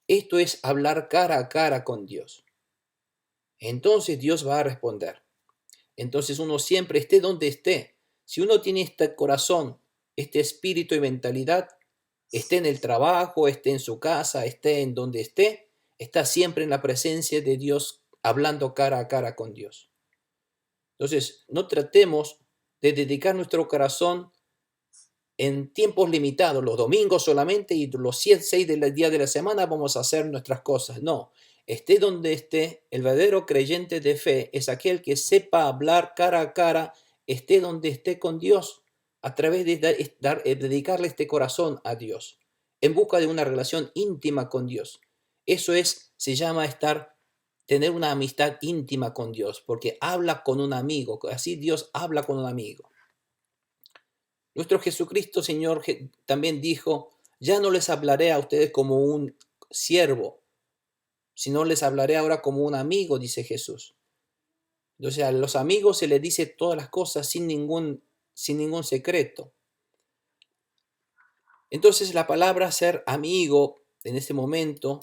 Esto es hablar cara a cara con Dios. Entonces Dios va a responder. Entonces uno siempre esté donde esté. Si uno tiene este corazón, este espíritu y mentalidad, esté en el trabajo, esté en su casa, esté en donde esté, está siempre en la presencia de Dios, hablando cara a cara con Dios. Entonces, no tratemos de dedicar nuestro corazón en tiempos limitados, los domingos solamente y los 6 del día de la semana vamos a hacer nuestras cosas. No, esté donde esté, el verdadero creyente de fe es aquel que sepa hablar cara a cara, esté donde esté con Dios, a través de dedicarle este corazón a Dios, en busca de una relación íntima con Dios. Eso se llama tener una amistad íntima con Dios, porque habla con un amigo, así Dios habla con un amigo. Nuestro Jesucristo, Señor, también dijo, ya no les hablaré a ustedes como un siervo, sino les hablaré ahora como un amigo, dice Jesús. Entonces a los amigos se les dice todas las cosas sin ningún secreto. Entonces la palabra ser amigo en este momento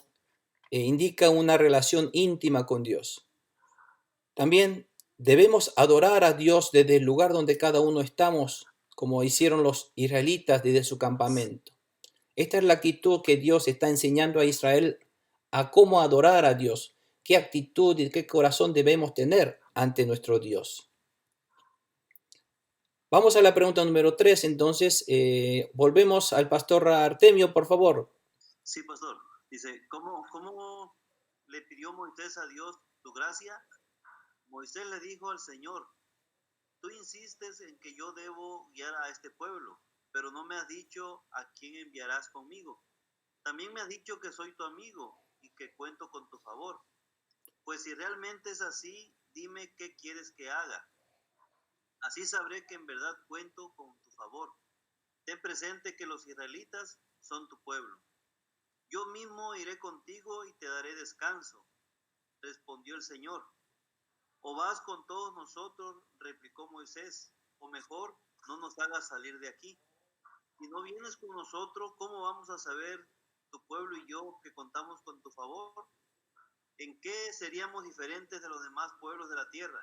indica una relación íntima con Dios. También debemos adorar a Dios desde el lugar donde cada uno estamos, como hicieron los israelitas desde su campamento. Esta es la actitud que Dios está enseñando a Israel a cómo adorar a Dios, qué actitud y qué corazón debemos tener ante nuestro Dios. Vamos a la pregunta número 3, entonces volvemos al pastor Artemio, por favor. Sí, pastor. Dice, ¿cómo le pidió Moisés a Dios tu gracia? Moisés le dijo al Señor, tú insistes en que yo debo guiar a este pueblo, pero no me has dicho a quién enviarás conmigo. También me has dicho que soy tu amigo y que cuento con tu favor. Pues si realmente es así, dime qué quieres que haga. Así sabré que en verdad cuento con tu favor. Ten presente que los israelitas son tu pueblo. Yo mismo iré contigo y te daré descanso, respondió el Señor. O vas con todos nosotros, replicó Moisés, o mejor, no nos hagas salir de aquí. Si no vienes con nosotros, ¿cómo vamos a saber tu pueblo y yo que contamos con tu favor? ¿En qué seríamos diferentes de los demás pueblos de la tierra?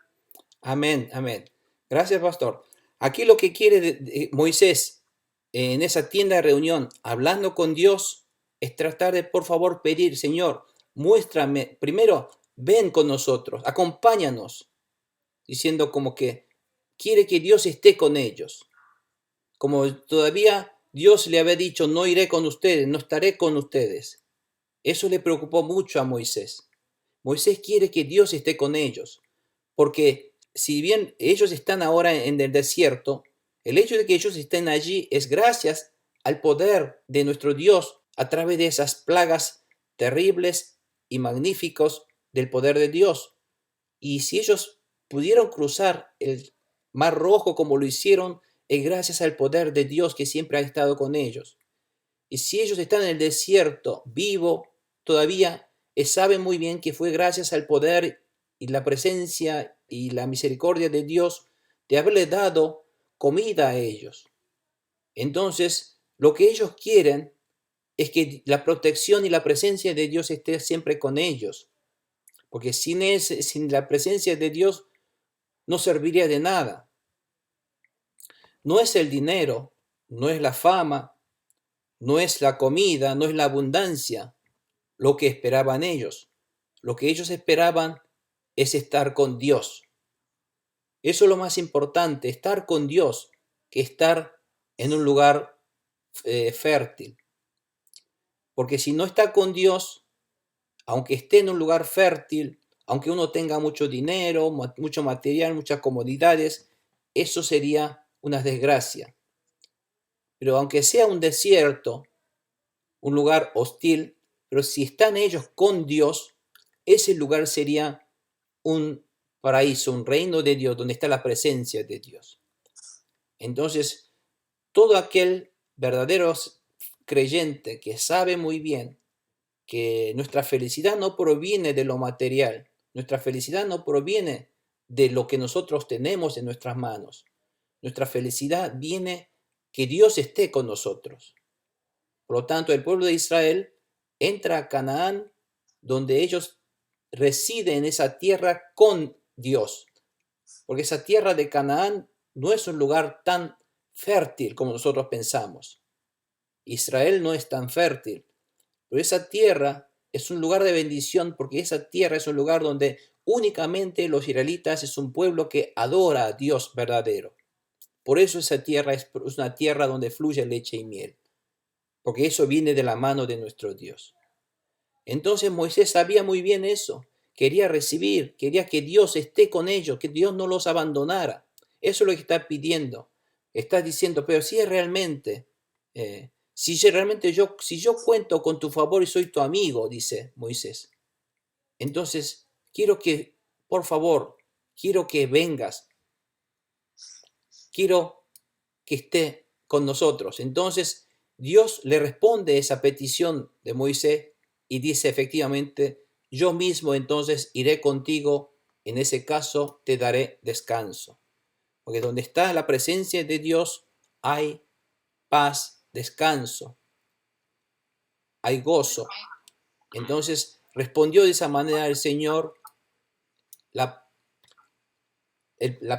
Amén, amén. Gracias, pastor. Aquí lo que quiere Moisés en esa tienda de reunión, hablando con Dios, es tratar de, por favor, pedir, Señor, muéstrame, primero, ven con nosotros, acompáñanos, diciendo como que quiere que Dios esté con ellos. Como todavía Dios le había dicho, no iré con ustedes, no estaré con ustedes. Eso le preocupó mucho a Moisés. Moisés quiere que Dios esté con ellos, porque si bien ellos están ahora en el desierto, el hecho de que ellos estén allí es gracias al poder de nuestro Dios a través de esas plagas terribles y magníficos del poder de Dios. Y si ellos pudieron cruzar el Mar Rojo como lo hicieron, es gracias al poder de Dios que siempre ha estado con ellos. Y si ellos están en el desierto vivo todavía, saben muy bien que fue gracias al poder y la presencia y la misericordia de Dios de haberle dado comida a ellos. Entonces, lo que ellos quieren es que la protección y la presencia de Dios esté siempre con ellos. Porque sin la presencia de Dios no serviría de nada. No es el dinero, no es la fama, no es la comida, no es la abundancia lo que esperaban ellos. Lo que ellos esperaban es estar con Dios. Eso es lo más importante, estar con Dios, que estar en un lugar fértil. Porque si no está con Dios, aunque esté en un lugar fértil, aunque uno tenga mucho dinero, mucho material, muchas comodidades, eso sería una desgracia. Pero aunque sea un desierto, un lugar hostil, pero si están ellos con Dios, ese lugar sería un paraíso, un reino de Dios, donde está la presencia de Dios. Entonces, todo aquel verdadero creyente que sabe muy bien que nuestra felicidad no proviene de lo material, nuestra felicidad no proviene de lo que nosotros tenemos en nuestras manos. Nuestra felicidad viene que Dios esté con nosotros. Por lo tanto, el pueblo de Israel entra a Canaán, donde ellos residen en esa tierra con Dios. Porque esa tierra de Canaán no es un lugar tan fértil como nosotros pensamos. Israel no es tan fértil, pero esa tierra es un lugar de bendición, porque esa tierra es un lugar donde únicamente los israelitas es un pueblo que adora a Dios verdadero. Por eso esa tierra es una tierra donde fluye leche y miel, porque eso viene de la mano de nuestro Dios. Entonces Moisés sabía muy bien eso, quería recibir, quería que Dios esté con ellos, que Dios no los abandonara. Eso es lo que está pidiendo. Está diciendo, pero si es realmente, si yo cuento con tu favor y soy tu amigo, dice Moisés, entonces quiero que, por favor, quiero que vengas, quiero que esté con nosotros. Entonces Dios le responde esa petición de Moisés y dice efectivamente, yo mismo entonces iré contigo, en ese caso te daré descanso. Porque donde está la presencia de Dios hay paz, descanso, hay gozo. Entonces respondió de esa manera el Señor la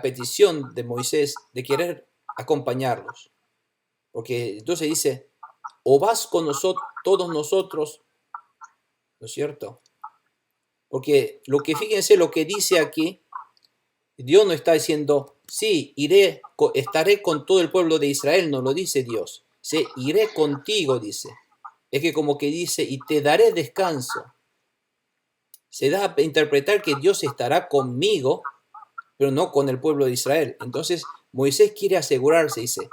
petición de Moisés de querer acompañarlos. Porque entonces dice, o vas con nosotros, todos nosotros, ¿no es cierto? Porque fíjense lo que dice aquí, Dios no está diciendo, sí, estaré con todo el pueblo de Israel, no lo dice Dios. Sí, iré contigo, dice. Es que como que dice, y te daré descanso. Se da a interpretar que Dios estará conmigo, pero no con el pueblo de Israel. Entonces Moisés quiere asegurarse, dice,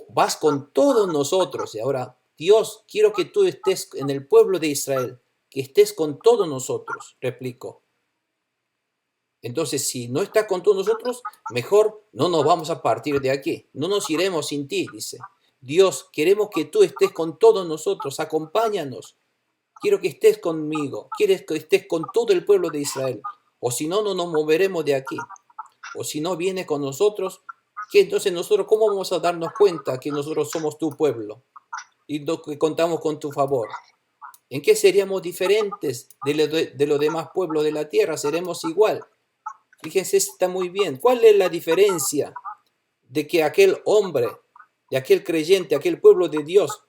vas con todos nosotros. Y ahora, Dios, quiero que tú estés en el pueblo de Israel, que estés con todos nosotros, replicó. Entonces, si no estás con todos nosotros, mejor no nos vamos a partir de aquí. No nos iremos sin ti, dice. Dios, queremos que tú estés con todos nosotros, acompáñanos. Quiero que estés conmigo, quieres que estés con todo el pueblo de Israel. O si no, no nos moveremos de aquí. O si no viene con nosotros, que entonces nosotros, ¿cómo vamos a darnos cuenta que nosotros somos tu pueblo y que contamos con tu favor? ¿En qué seríamos diferentes de los demás pueblos de la tierra? Seremos igual. Fíjense, está muy bien. ¿Cuál es la diferencia de que aquel hombre, de aquel creyente, aquel pueblo de Dios,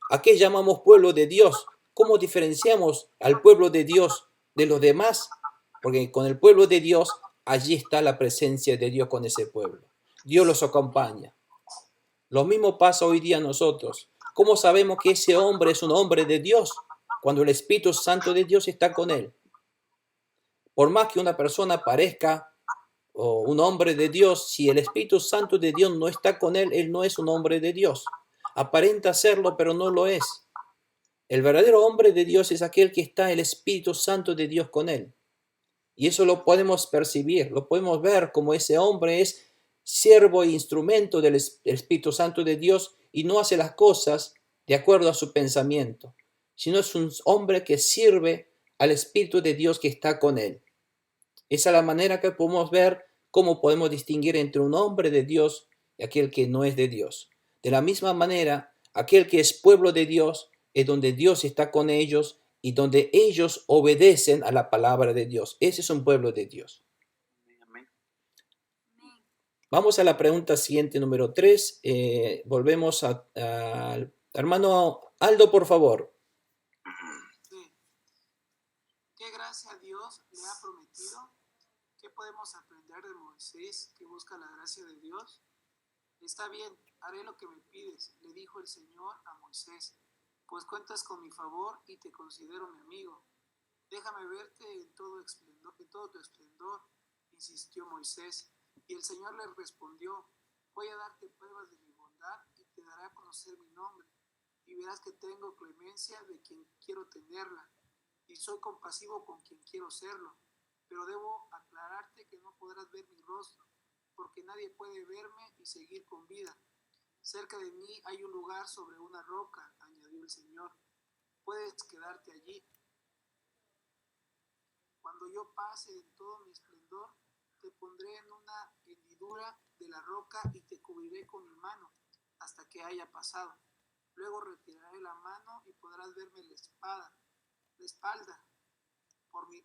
a qué llamamos pueblo de Dios? ¿Cómo diferenciamos al pueblo de Dios de los demás? Porque con el pueblo de Dios, allí está la presencia de Dios con ese pueblo. Dios los acompaña. Lo mismo pasa hoy día a nosotros. ¿Cómo sabemos que ese hombre es un hombre de Dios? Cuando el Espíritu Santo de Dios está con él. Por más que una persona parezca un hombre de Dios, si el Espíritu Santo de Dios no está con él, él no es un hombre de Dios. Aparenta serlo, pero no lo es. El verdadero hombre de Dios es aquel que está el Espíritu Santo de Dios con él. Y eso lo podemos percibir, lo podemos ver como ese hombre es siervo e instrumento del Espíritu Santo de Dios y no hace las cosas de acuerdo a su pensamiento, sino es un hombre que sirve al Espíritu de Dios que está con él. Esa es la manera que podemos ver cómo podemos distinguir entre un hombre de Dios y aquel que no es de Dios. De la misma manera, aquel que es pueblo de Dios es donde Dios está con ellos y donde ellos obedecen a la palabra de Dios. Ese es un pueblo de Dios. Vamos a la pregunta siguiente, número 3. Volvemos al hermano Aldo, por favor. Sí. ¿Qué gracia Dios le ha prometido? ¿Qué podemos aprender de Moisés que busca la gracia de Dios? Está bien, haré lo que me pides, le dijo el Señor a Moisés, pues cuentas con mi favor y te considero mi amigo. Déjame verte en todo tu esplendor, insistió Moisés. Y el Señor le respondió, voy a darte pruebas de mi bondad y te daré a conocer mi nombre. Y verás que tengo clemencia de quien quiero tenerla, y soy compasivo con quien quiero serlo. Pero debo aclararte que no podrás ver mi rostro, porque nadie puede verme y seguir con vida. Cerca de mí hay un lugar sobre una roca, añadió el Señor. Puedes quedarte allí. Cuando yo pase en todo mi esplendor, te pondré en una hendidura de la roca y te cubriré con mi mano hasta que haya pasado. Luego retiraré la mano y podrás verme la espalda,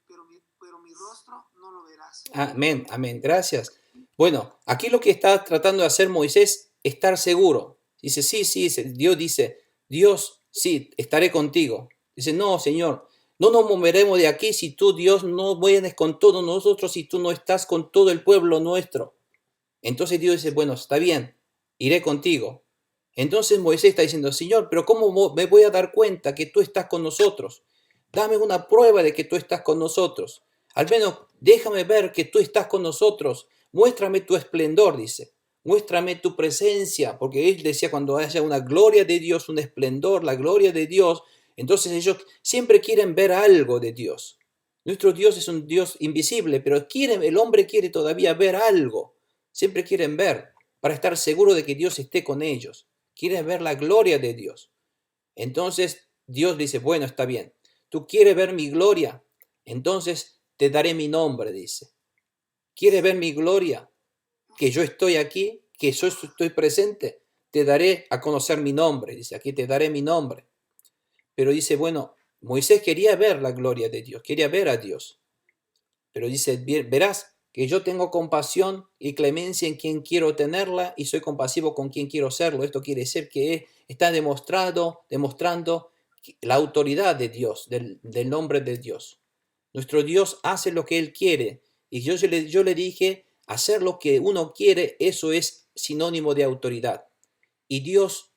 pero mi rostro no lo verás. Amén, amén, gracias. Bueno, aquí lo que está tratando de hacer Moisés es estar seguro. Dice, sí, Dios dice, Dios, sí, estaré contigo. Dice, no, Señor, no nos moveremos de aquí si tú, Dios, no vienes con todos nosotros, si tú no estás con todo el pueblo nuestro. Entonces Dios dice, bueno, está bien, iré contigo. Entonces Moisés está diciendo, Señor, pero ¿cómo me voy a dar cuenta que tú estás con nosotros? Dame una prueba de que tú estás con nosotros. Al menos déjame ver que tú estás con nosotros. Muéstrame tu esplendor, dice. Muéstrame tu presencia, porque él decía cuando haya una gloria de Dios, un esplendor, la gloria de Dios, entonces ellos siempre quieren ver algo de Dios. Nuestro Dios es un Dios invisible, pero el hombre quiere todavía ver algo. Siempre quieren ver, para estar seguro de que Dios esté con ellos. Quieren ver la gloria de Dios. Entonces Dios dice, bueno, está bien. ¿Tú quieres ver mi gloria? Entonces te daré mi nombre, dice. ¿Quieres ver mi gloria? Que yo estoy aquí, que yo estoy presente. Te daré a conocer mi nombre, dice. Aquí te daré mi nombre. Pero dice, bueno, Moisés quería ver la gloria de Dios, quería ver a Dios. Pero dice, verás que yo tengo compasión y clemencia en quien quiero tenerla y soy compasivo con quien quiero serlo. Esto quiere decir que está demostrando la autoridad de Dios, del nombre de Dios. Nuestro Dios hace lo que Él quiere. Y yo le dije, hacer lo que uno quiere, eso es sinónimo de autoridad. Y Dios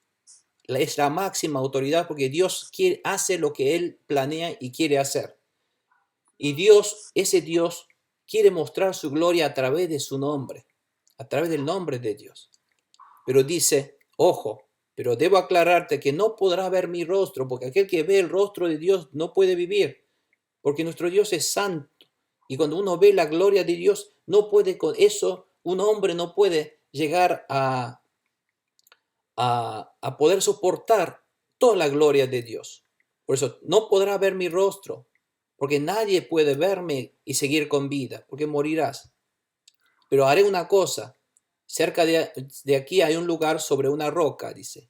es la máxima autoridad porque Dios hace lo que Él planea y quiere hacer. Y Dios, ese Dios, quiere mostrar su gloria a través de su nombre, a través del nombre de Dios. Pero dice, ojo, pero debo aclararte que no podrá ver mi rostro, porque aquel que ve el rostro de Dios no puede vivir, porque nuestro Dios es santo. Y cuando uno ve la gloria de Dios, no puede con eso, un hombre no puede llegar a poder soportar toda la gloria de Dios. Por eso no podrá ver mi rostro, porque nadie puede verme y seguir con vida, porque morirás. Pero haré una cosa, cerca de aquí hay un lugar sobre una roca, dice.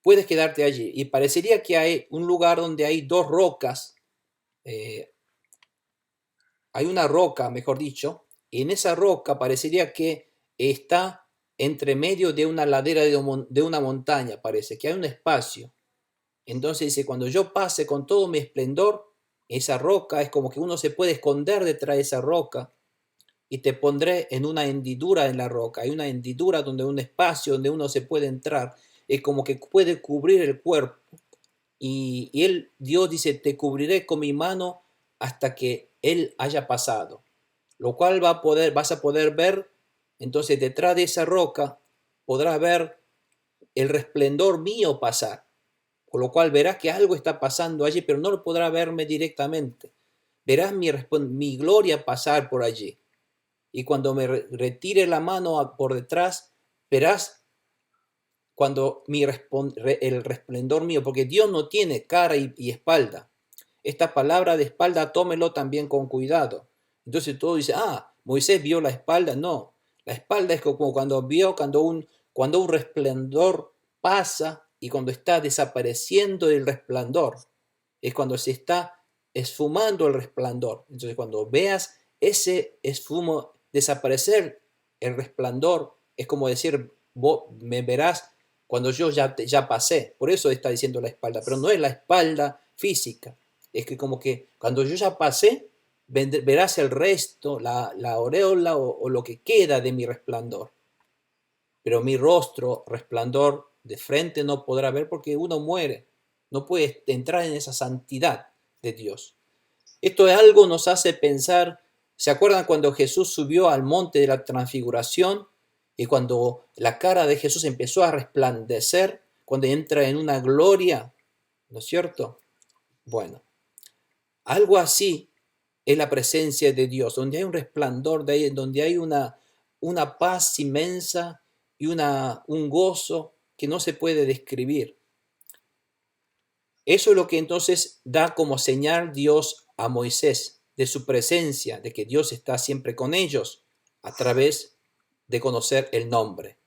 Puedes quedarte allí. Y parecería que hay un lugar donde hay dos rocas, hay una roca, mejor dicho, y en esa roca parecería que está entre medio de una ladera de una montaña, parece que hay un espacio. Entonces dice, cuando yo pase con todo mi esplendor, esa roca es como que uno se puede esconder detrás de esa roca y te pondré en una hendidura en la roca. Hay una hendidura donde un espacio donde uno se puede entrar, es como que puede cubrir el cuerpo. Y Dios dice, te cubriré con mi mano hasta que Él haya pasado. Lo cual vas a poder ver, entonces detrás de esa roca podrás ver el resplandor mío pasar. Con lo cual verás que algo está pasando allí, pero no lo podrás verme directamente. Verás mi gloria pasar por allí. Y cuando me retire la mano por detrás, verás cuando el resplendor mío, porque Dios no tiene cara y espalda. Esta palabra de espalda, tómelo también con cuidado. Entonces todo dice, Moisés vio la espalda. No, la espalda es como cuando un resplandor pasa y cuando está desapareciendo el resplandor. Es cuando se está esfumando el resplandor. Entonces cuando veas ese esfumo desaparecer, el resplandor, es como decir, vos me verás cuando yo ya pasé. Por eso está diciendo la espalda, pero no es la espalda física. Es que como que cuando yo ya pasé, verás el resto, la aureola o lo que queda de mi resplandor. Pero mi rostro, resplandor de frente no podrá ver porque uno muere. No puede entrar en esa santidad de Dios. Esto es algo nos hace pensar, ¿se acuerdan cuando Jesús subió al monte de la transfiguración? Y cuando la cara de Jesús empezó a resplandecer, cuando entra en una gloria, ¿no es cierto? Bueno, algo así es la presencia de Dios, donde hay un resplandor, donde hay una paz inmensa y un gozo que no se puede describir. Eso es lo que entonces da como señal Dios a Moisés de su presencia, de que Dios está siempre con ellos. a través de conocer el nombre.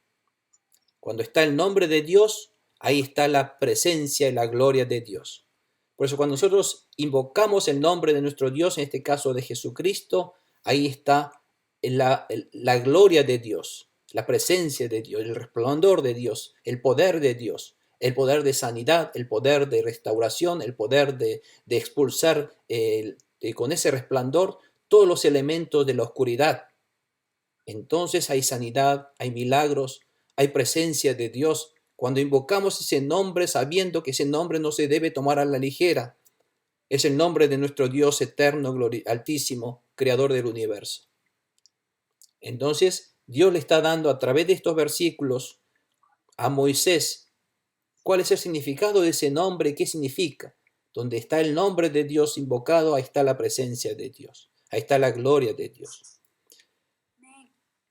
Cuando está el nombre de Dios, ahí está la presencia y la gloria de Dios. Por eso cuando nosotros invocamos el nombre de nuestro Dios, en este caso de Jesucristo, ahí está la gloria de Dios, la presencia de Dios, el resplandor de Dios, el poder de Dios, el poder de sanidad, el poder de restauración, el poder de expulsar con ese resplandor todos los elementos de la oscuridad. Entonces hay sanidad, hay milagros, hay presencia de Dios. Cuando invocamos ese nombre, sabiendo que ese nombre no se debe tomar a la ligera, es el nombre de nuestro Dios eterno, altísimo, creador del universo. Entonces, Dios le está dando a través de estos versículos a Moisés cuál es el significado de ese nombre, qué significa. Donde está el nombre de Dios invocado, ahí está la presencia de Dios, ahí está la gloria de Dios.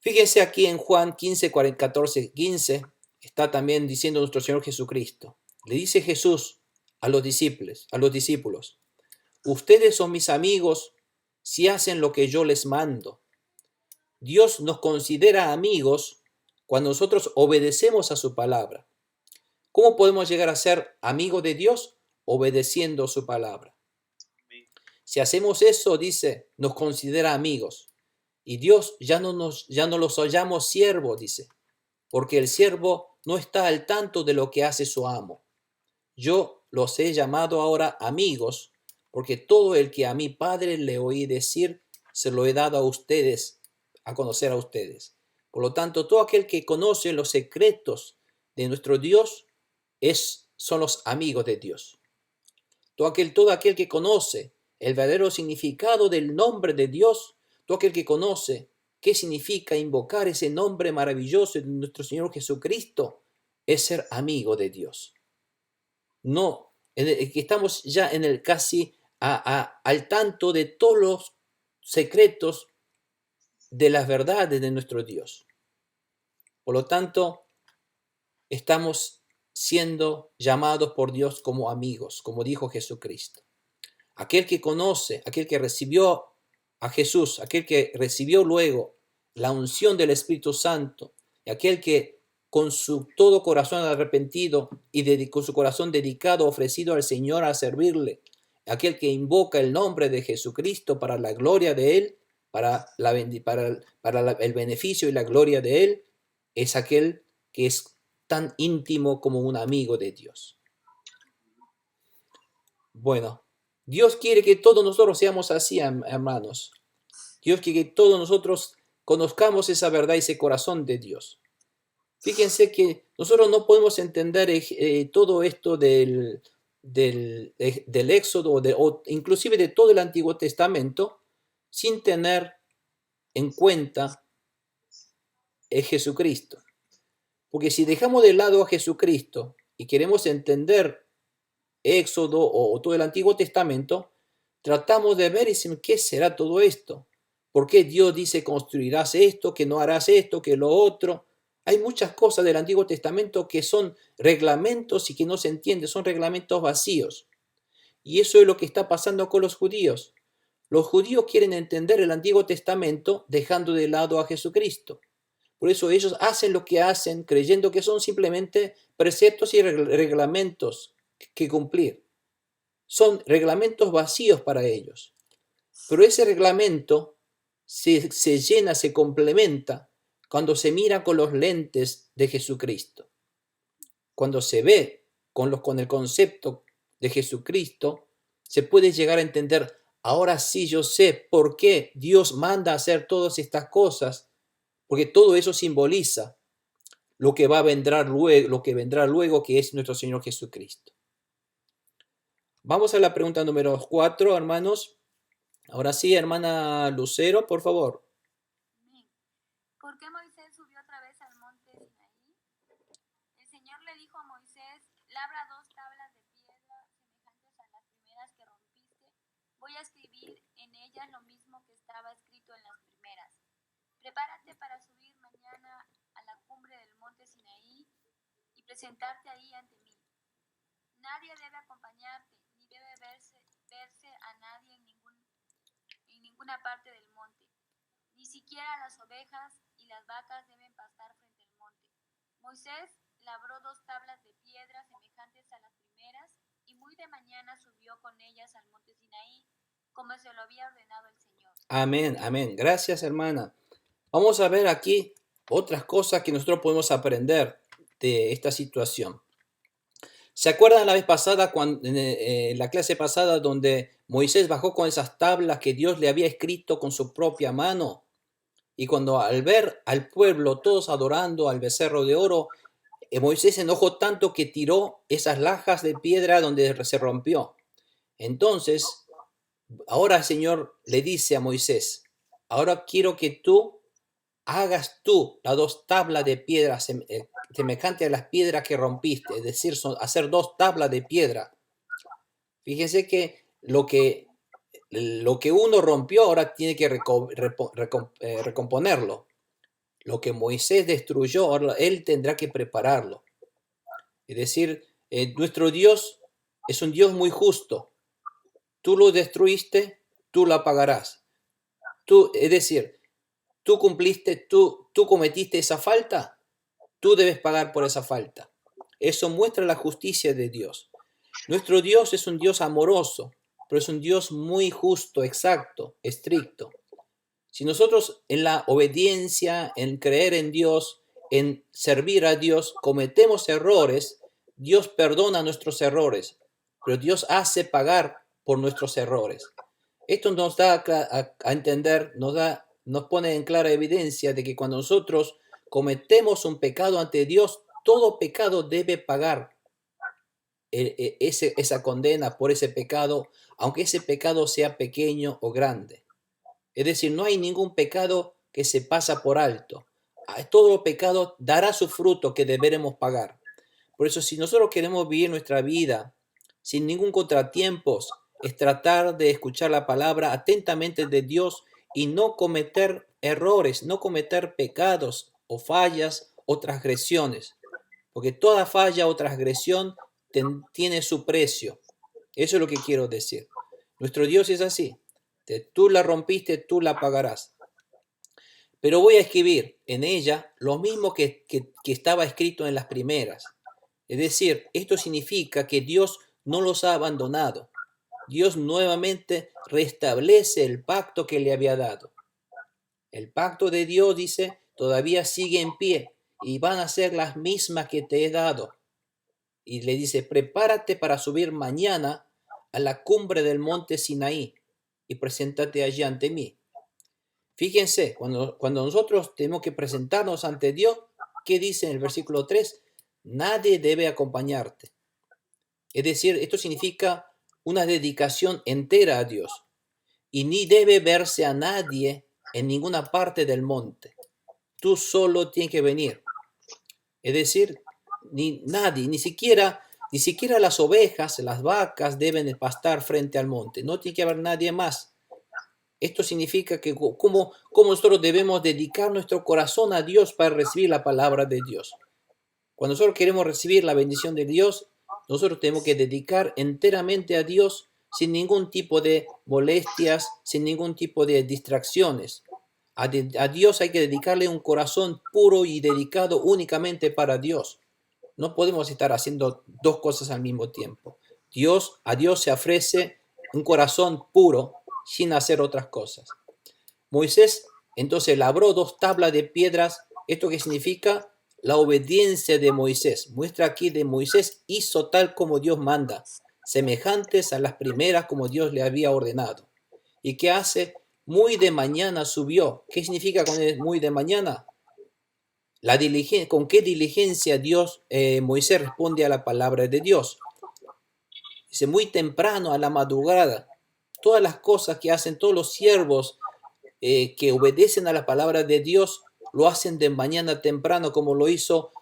Fíjense aquí en Juan 15, 14, 15, está también diciendo nuestro Señor Jesucristo. Le dice Jesús a los discípulos, ustedes son mis amigos si hacen lo que yo les mando. Dios nos considera amigos cuando nosotros obedecemos a su palabra. ¿Cómo podemos llegar a ser amigos de Dios? Obedeciendo su palabra. Si hacemos eso, dice, nos considera amigos. Y Dios ya no los llamamos siervos, dice, porque el siervo no está al tanto de lo que hace su amo. Yo los he llamado ahora amigos, porque todo el que a mi Padre le oí decir, se lo he dado a ustedes, a conocer a ustedes. Por lo tanto, todo aquel que conoce los secretos de nuestro Dios son los amigos de Dios. Todo aquel que conoce el verdadero significado del nombre de Dios, todo aquel que conoce qué significa invocar ese nombre maravilloso de nuestro Señor Jesucristo, es ser amigo de Dios. No, que estamos ya en el casi al tanto de todos los secretos de las verdades de nuestro Dios. Por lo tanto, estamos siendo llamados por Dios como amigos, como dijo Jesucristo. Aquel que conoce, aquel que recibió a Jesús, aquel que recibió luego la unción del Espíritu Santo, y aquel que con su todo corazón arrepentido y con su corazón dedicado, ofrecido al Señor a servirle, aquel que invoca el nombre de Jesucristo para la gloria de Él, para el beneficio y la gloria de Él, es aquel que es tan íntimo como un amigo de Dios. Bueno, Dios quiere que todos nosotros seamos así, hermanos. Dios quiere que todos nosotros conozcamos esa verdad y ese corazón de Dios. Fíjense que nosotros no podemos entender todo esto del Éxodo o inclusive de todo el Antiguo Testamento sin tener en cuenta Jesucristo. Porque si dejamos de lado a Jesucristo y queremos entender Éxodo o todo el Antiguo Testamento, tratamos de ver y decimos, ¿qué será todo esto? ¿Por qué Dios dice construirás esto, que no harás esto, que lo otro? Hay muchas cosas del Antiguo Testamento que son reglamentos y que no se entiende, son reglamentos vacíos. Y eso es lo que está pasando con los judíos. Los judíos quieren entender el Antiguo Testamento dejando de lado a Jesucristo. Por eso ellos hacen lo que hacen creyendo que son simplemente preceptos y reglamentos que cumplir. Son reglamentos vacíos para ellos. Pero ese reglamento se llena, se complementa cuando se mira con los lentes de Jesucristo. Cuando se ve con el concepto de Jesucristo, se puede llegar a entender, ahora sí yo sé por qué Dios manda hacer todas estas cosas, porque todo eso simboliza lo que vendrá luego, que es nuestro Señor Jesucristo. Vamos a la pregunta número 4, hermanos. Ahora sí, hermana Lucero, por favor. ¿Por qué Moisés subió otra vez al monte Sinaí? El Señor le dijo a Moisés, labra 2 tablas de piedra semejantes a las primeras que rompiste. Voy a escribir en ellas lo mismo que estaba escrito en las primeras. Prepárate para subir mañana a la cumbre del monte Sinaí y presentarte ahí ante mí. Nadie debe acompañarte, ni debe verse a nadie en ninguna parte del monte. Ni siquiera las ovejas y las vacas deben pastar frente al monte. Moisés labró 2 tablas de piedra semejantes a las primeras, y muy de mañana subió con ellas al monte Sinaí, como se lo había ordenado el Señor. Amén, amén. Gracias, hermana. Vamos a ver aquí otras cosas que nosotros podemos aprender de esta situación. ¿Se acuerdan la vez pasada, en la clase pasada, donde Moisés bajó con esas tablas que Dios le había escrito con su propia mano? Y cuando al ver al pueblo todos adorando al becerro de oro, Moisés se enojó tanto que tiró esas lajas de piedra donde se rompió. Entonces, ahora el Señor le dice a Moisés, ahora quiero que tú hagas tú las 2 tablas de piedra semejante a las piedras que rompiste, es decir, hacer 2 tablas de piedra. Fíjense que lo que uno rompió ahora tiene que recomponerlo. Lo que Moisés destruyó, ahora él tendrá que prepararlo. Es decir, nuestro Dios es un Dios muy justo. Tú lo destruiste, tú la pagarás. Es decir, tú cumpliste, tú cometiste esa falta, tú debes pagar por esa falta. Eso muestra la justicia de Dios. Nuestro Dios es un Dios amoroso, pero es un Dios muy justo, exacto, estricto. Si nosotros en la obediencia, en creer en Dios, en servir a Dios, cometemos errores, Dios perdona nuestros errores, pero Dios hace pagar por nuestros errores. Esto nos da a entender, nos pone en clara evidencia de que cuando nosotros cometemos un pecado ante Dios, todo pecado debe pagar esa condena por ese pecado, aunque ese pecado sea pequeño o grande. Es decir, no hay ningún pecado que se pasa por alto. Todo pecado dará su fruto que deberemos pagar. Por eso, si nosotros queremos vivir nuestra vida sin ningún contratiempo, es tratar de escuchar la palabra atentamente de Dios y no cometer errores, no cometer pecados o fallas o transgresiones. Porque toda falla o transgresión tiene su precio. Eso es lo que quiero decir. Nuestro Dios es así. Tú la rompiste, tú la pagarás. Pero voy a escribir en ella lo mismo que estaba escrito en las primeras. Es decir, esto significa que Dios no los ha abandonado. Dios nuevamente restablece el pacto que le había dado. El pacto de Dios, dice, todavía sigue en pie y van a ser las mismas que te he dado. Y le dice, prepárate para subir mañana a la cumbre del monte Sinaí y preséntate allí ante mí. Fíjense, cuando nosotros tenemos que presentarnos ante Dios, ¿qué dice en el versículo 3? Nadie debe acompañarte. Es decir, esto significa una dedicación entera a Dios. Y ni debe verse a nadie en ninguna parte del monte. Tú solo tienes que venir. Es decir, nadie, ni siquiera las ovejas, las vacas deben pastar frente al monte. No tiene que haber nadie más. Esto significa que como nosotros debemos dedicar nuestro corazón a Dios para recibir la palabra de Dios. Cuando nosotros queremos recibir la bendición de Dios, nosotros tenemos que dedicar enteramente a Dios sin ningún tipo de molestias, sin ningún tipo de distracciones. A Dios hay que dedicarle un corazón puro y dedicado únicamente para Dios. No podemos estar haciendo 2 cosas al mismo tiempo. A Dios se ofrece un corazón puro sin hacer otras cosas. Moisés entonces labró 2 tablas de piedras. ¿Esto qué significa? La obediencia de Moisés. Muestra aquí de Moisés hizo tal como Dios manda, semejantes a las primeras como Dios le había ordenado. ¿Y qué hace? Muy de mañana subió. ¿Qué significa con muy de mañana? ¿Con qué diligencia Moisés responde a la palabra de Dios? Dice, muy temprano, a la madrugada. Todas las cosas que hacen todos los siervos que obedecen a la palabra de Dios, lo hacen de mañana temprano, como lo hizo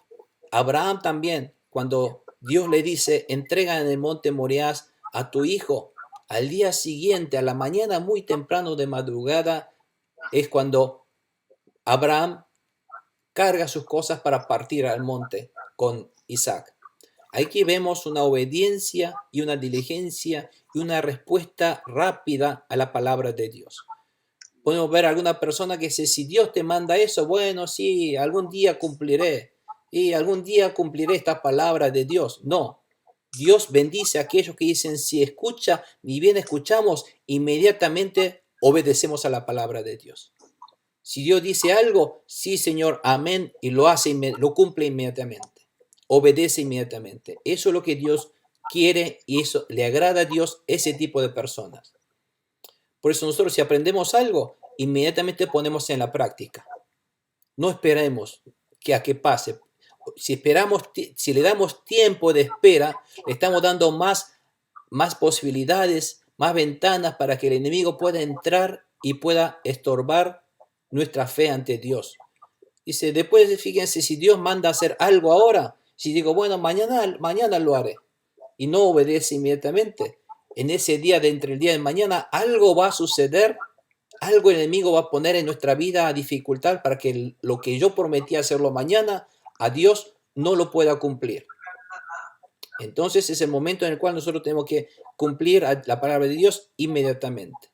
Abraham también, cuando Dios le dice, entrega en el monte Moriah a tu hijo. Al día siguiente, a la mañana muy temprano de madrugada, es cuando Abraham carga sus cosas para partir al monte con Isaac. Aquí vemos una obediencia y una diligencia y una respuesta rápida a la palabra de Dios. Podemos ver a alguna persona que dice, si Dios te manda eso, bueno, sí, algún día cumpliré. Y algún día cumpliré esta palabra de Dios. No. Dios bendice a aquellos que dicen, si escucha, ni bien escuchamos, inmediatamente obedecemos a la palabra de Dios. Si Dios dice algo, sí, Señor, amén, y lo hace, lo cumple inmediatamente. Obedece inmediatamente. Eso es lo que Dios quiere y eso le agrada a Dios, ese tipo de personas. Por eso nosotros si aprendemos algo, inmediatamente ponemos en la práctica. No esperemos a que pase. Si le damos tiempo de espera, le estamos dando más posibilidades, más ventanas para que el enemigo pueda entrar y pueda estorbar nuestra fe ante Dios. Dice, después fíjense, si Dios manda a hacer algo ahora, si digo, bueno, mañana lo haré, y no obedece inmediatamente, en ese día de entre el día de mañana, algo va a suceder, algo el enemigo va a poner en nuestra vida a dificultad para que lo que yo prometí hacerlo mañana, a Dios no lo pueda cumplir. Entonces es el momento en el cual nosotros tenemos que cumplir la palabra de Dios inmediatamente.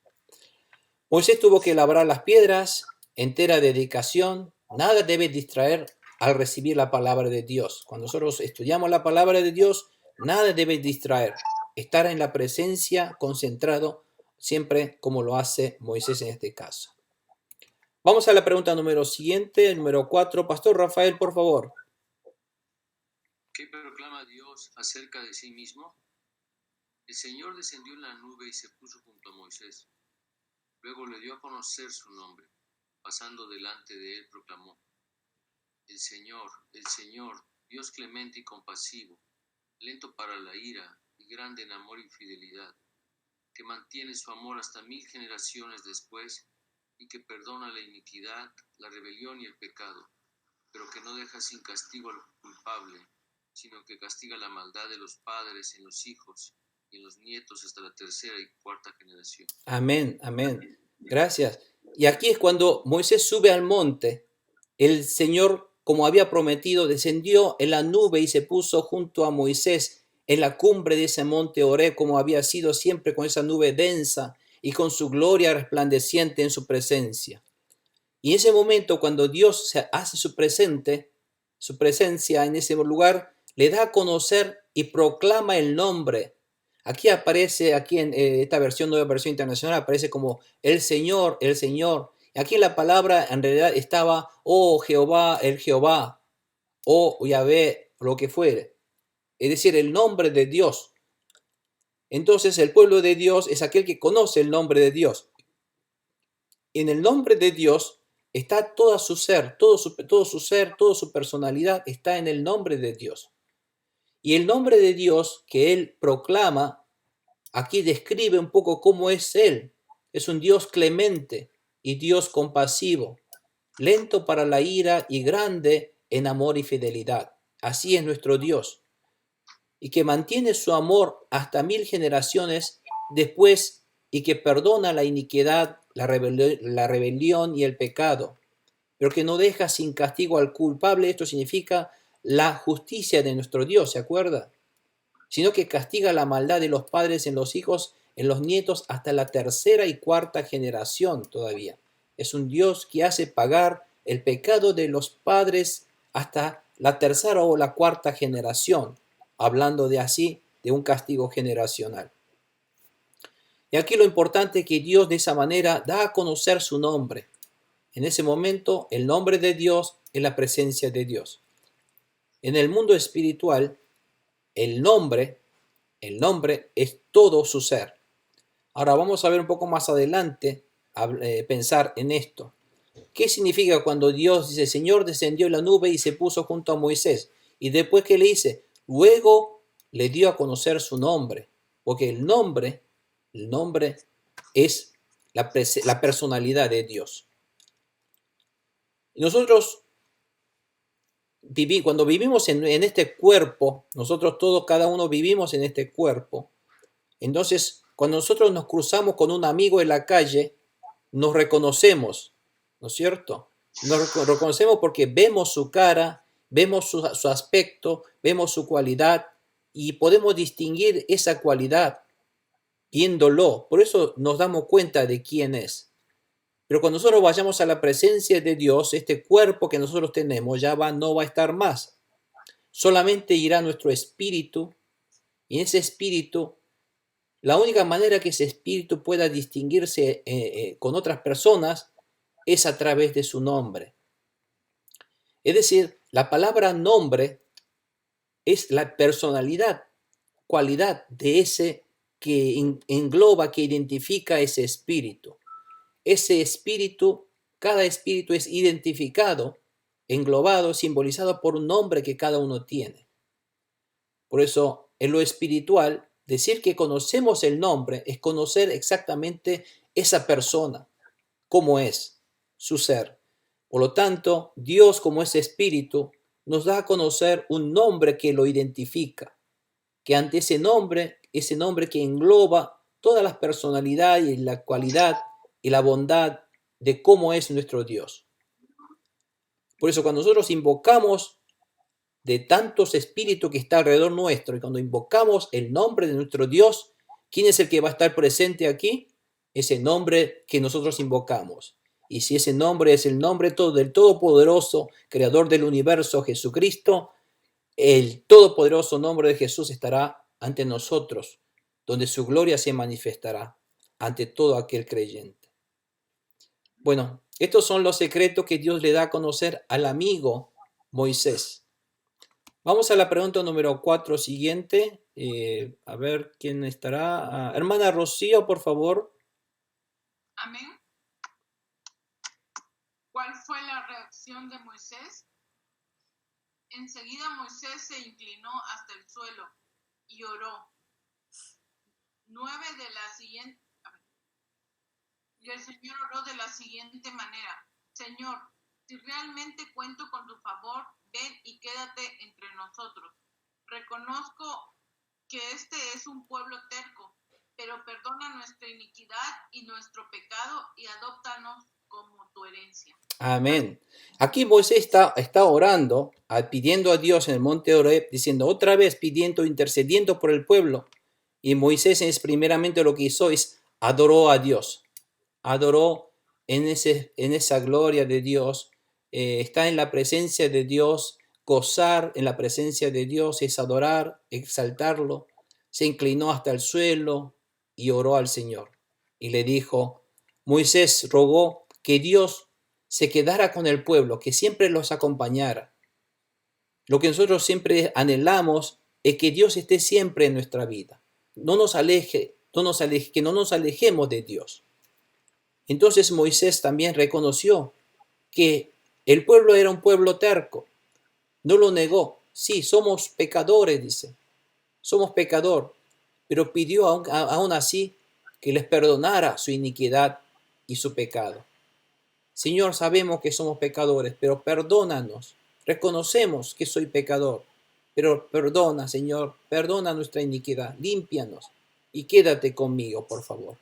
Moisés tuvo que labrar las piedras, entera dedicación, nada debe distraer al recibir la palabra de Dios. Cuando nosotros estudiamos la palabra de Dios, nada debe distraer. Estar en la presencia, concentrado, siempre como lo hace Moisés en este caso. Vamos a la pregunta número 4. Pastor Rafael, por favor. ¿Qué proclama Dios acerca de sí mismo? El Señor descendió en la nube y se puso junto a Moisés. Luego le dio a conocer su nombre. Pasando delante de él proclamó: el Señor, Dios clemente y compasivo, lento para la ira y grande en amor y fidelidad, que mantiene su amor hasta 1000 generaciones después y que perdona la iniquidad, la rebelión y el pecado, pero que no deja sin castigo al culpable, sino que castiga la maldad de los padres en los hijos y en los nietos hasta la 3ª y 4ª generación. Amén, amén. Gracias. Y aquí es cuando Moisés sube al monte. El Señor, como había prometido, descendió en la nube y se puso junto a Moisés en la cumbre de ese monte Oreb, como había sido siempre, con esa nube densa y con su gloria resplandeciente en su presencia. Y en ese momento, cuando Dios se hace su presencia en ese lugar, le da a conocer y proclama el nombre. Aquí aparece, en esta versión, nueva versión internacional, aparece como el Señor, el Señor. Aquí la palabra en realidad estaba, oh Jehová, el Jehová, oh Yahvé, lo que fuere. Es decir, el nombre de Dios. Entonces el pueblo de Dios es aquel que conoce el nombre de Dios. En el nombre de Dios está todo su ser, todo su ser, toda su personalidad está en el nombre de Dios. Y el nombre de Dios que él proclama, aquí describe un poco cómo es él. Es un Dios clemente y Dios compasivo, lento para la ira y grande en amor y fidelidad. Así es nuestro Dios. Y que mantiene su amor hasta 1000 generaciones después y que perdona la iniquidad, la rebelión y el pecado, pero que no deja sin castigo al culpable. Esto significa la justicia de nuestro Dios, ¿se acuerda? Sino que castiga la maldad de los padres en los hijos, en los nietos, hasta la 3ª y 4ª generación todavía. Es un Dios que hace pagar el pecado de los padres hasta la 3ª o la 4ª generación, hablando de un castigo generacional. Y aquí lo importante es que Dios de esa manera da a conocer su nombre. En ese momento, el nombre de Dios es la presencia de Dios. En el mundo espiritual, el nombre es todo su ser. Ahora vamos a ver un poco más adelante, pensar en esto. ¿Qué significa cuando Dios dice, Señor descendió en la nube y se puso junto a Moisés? Y después, ¿qué le dice? Luego le dio a conocer su nombre, porque el nombre es la personalidad de Dios. Y nosotros, cuando vivimos en este cuerpo, nosotros todos, cada uno vivimos en este cuerpo. Entonces, cuando nosotros nos cruzamos con un amigo en la calle, nos reconocemos, ¿no es cierto? Nos reconocemos porque vemos su cara, vemos su aspecto, vemos su cualidad y podemos distinguir esa cualidad viéndolo. Por eso nos damos cuenta de quién es. Pero cuando nosotros vayamos a la presencia de Dios, este cuerpo que nosotros tenemos no va a estar más. Solamente irá nuestro espíritu, y en ese espíritu, la única manera que ese espíritu pueda distinguirse con otras personas es a través de su nombre. Es decir, la palabra nombre es la personalidad, cualidad de ese que engloba, que identifica ese espíritu. Ese espíritu, cada espíritu es identificado, englobado, simbolizado por un nombre que cada uno tiene. Por eso, en lo espiritual, decir que conocemos el nombre es conocer exactamente esa persona, cómo es, su ser. Por lo tanto, Dios, como es espíritu, nos da a conocer un nombre que lo identifica, que ante ese nombre que engloba todas las personalidades y la cualidad y la bondad de cómo es nuestro Dios. Por eso cuando nosotros invocamos de tantos espíritus que está alrededor nuestro y cuando invocamos el nombre de nuestro Dios, ¿quién es el que va a estar presente aquí? Ese nombre que nosotros invocamos. Y si ese nombre es el nombre del Todopoderoso, Creador del universo, Jesucristo, el todopoderoso nombre de Jesús estará ante nosotros, donde su gloria se manifestará ante todo aquel creyente. Bueno, estos son los secretos que Dios le da a conocer al amigo Moisés. Vamos a la pregunta número 4 siguiente. A ver quién estará. Hermana Rocío, por favor. Amén. ¿Cuál fue la reacción de Moisés? Enseguida Moisés se inclinó hasta el suelo y oró. Y el Señor oró de la siguiente manera: Señor, si realmente cuento con tu favor, ven y quédate entre nosotros. Reconozco que este es un pueblo terco, pero perdona nuestra iniquidad y nuestro pecado y adóptanos como tu herencia. Amén. Aquí Moisés está orando, pidiendo a Dios en el monte Horeb, diciendo otra vez, pidiendo, intercediendo por el pueblo. Y Moisés primeramente lo que hizo es adoró a Dios. Adoró en esa gloria de Dios. Está en la presencia de Dios. Gozar en la presencia de Dios es adorar, exaltarlo. Se inclinó hasta el suelo y oró al Señor. Y le dijo, Moisés rogó que Dios se quedara con el pueblo, que siempre los acompañara. Lo que nosotros siempre anhelamos es que Dios esté siempre en nuestra vida. Que no nos alejemos de Dios. Entonces Moisés también reconoció que el pueblo era un pueblo terco. No lo negó. Sí, somos pecadores, dice. Somos pecador. Pero pidió aún así que les perdonara su iniquidad y su pecado. Señor, sabemos que somos pecadores, pero perdónanos. Reconocemos que soy pecador, pero perdona, Señor, perdona nuestra iniquidad, límpianos y quédate conmigo, por favor.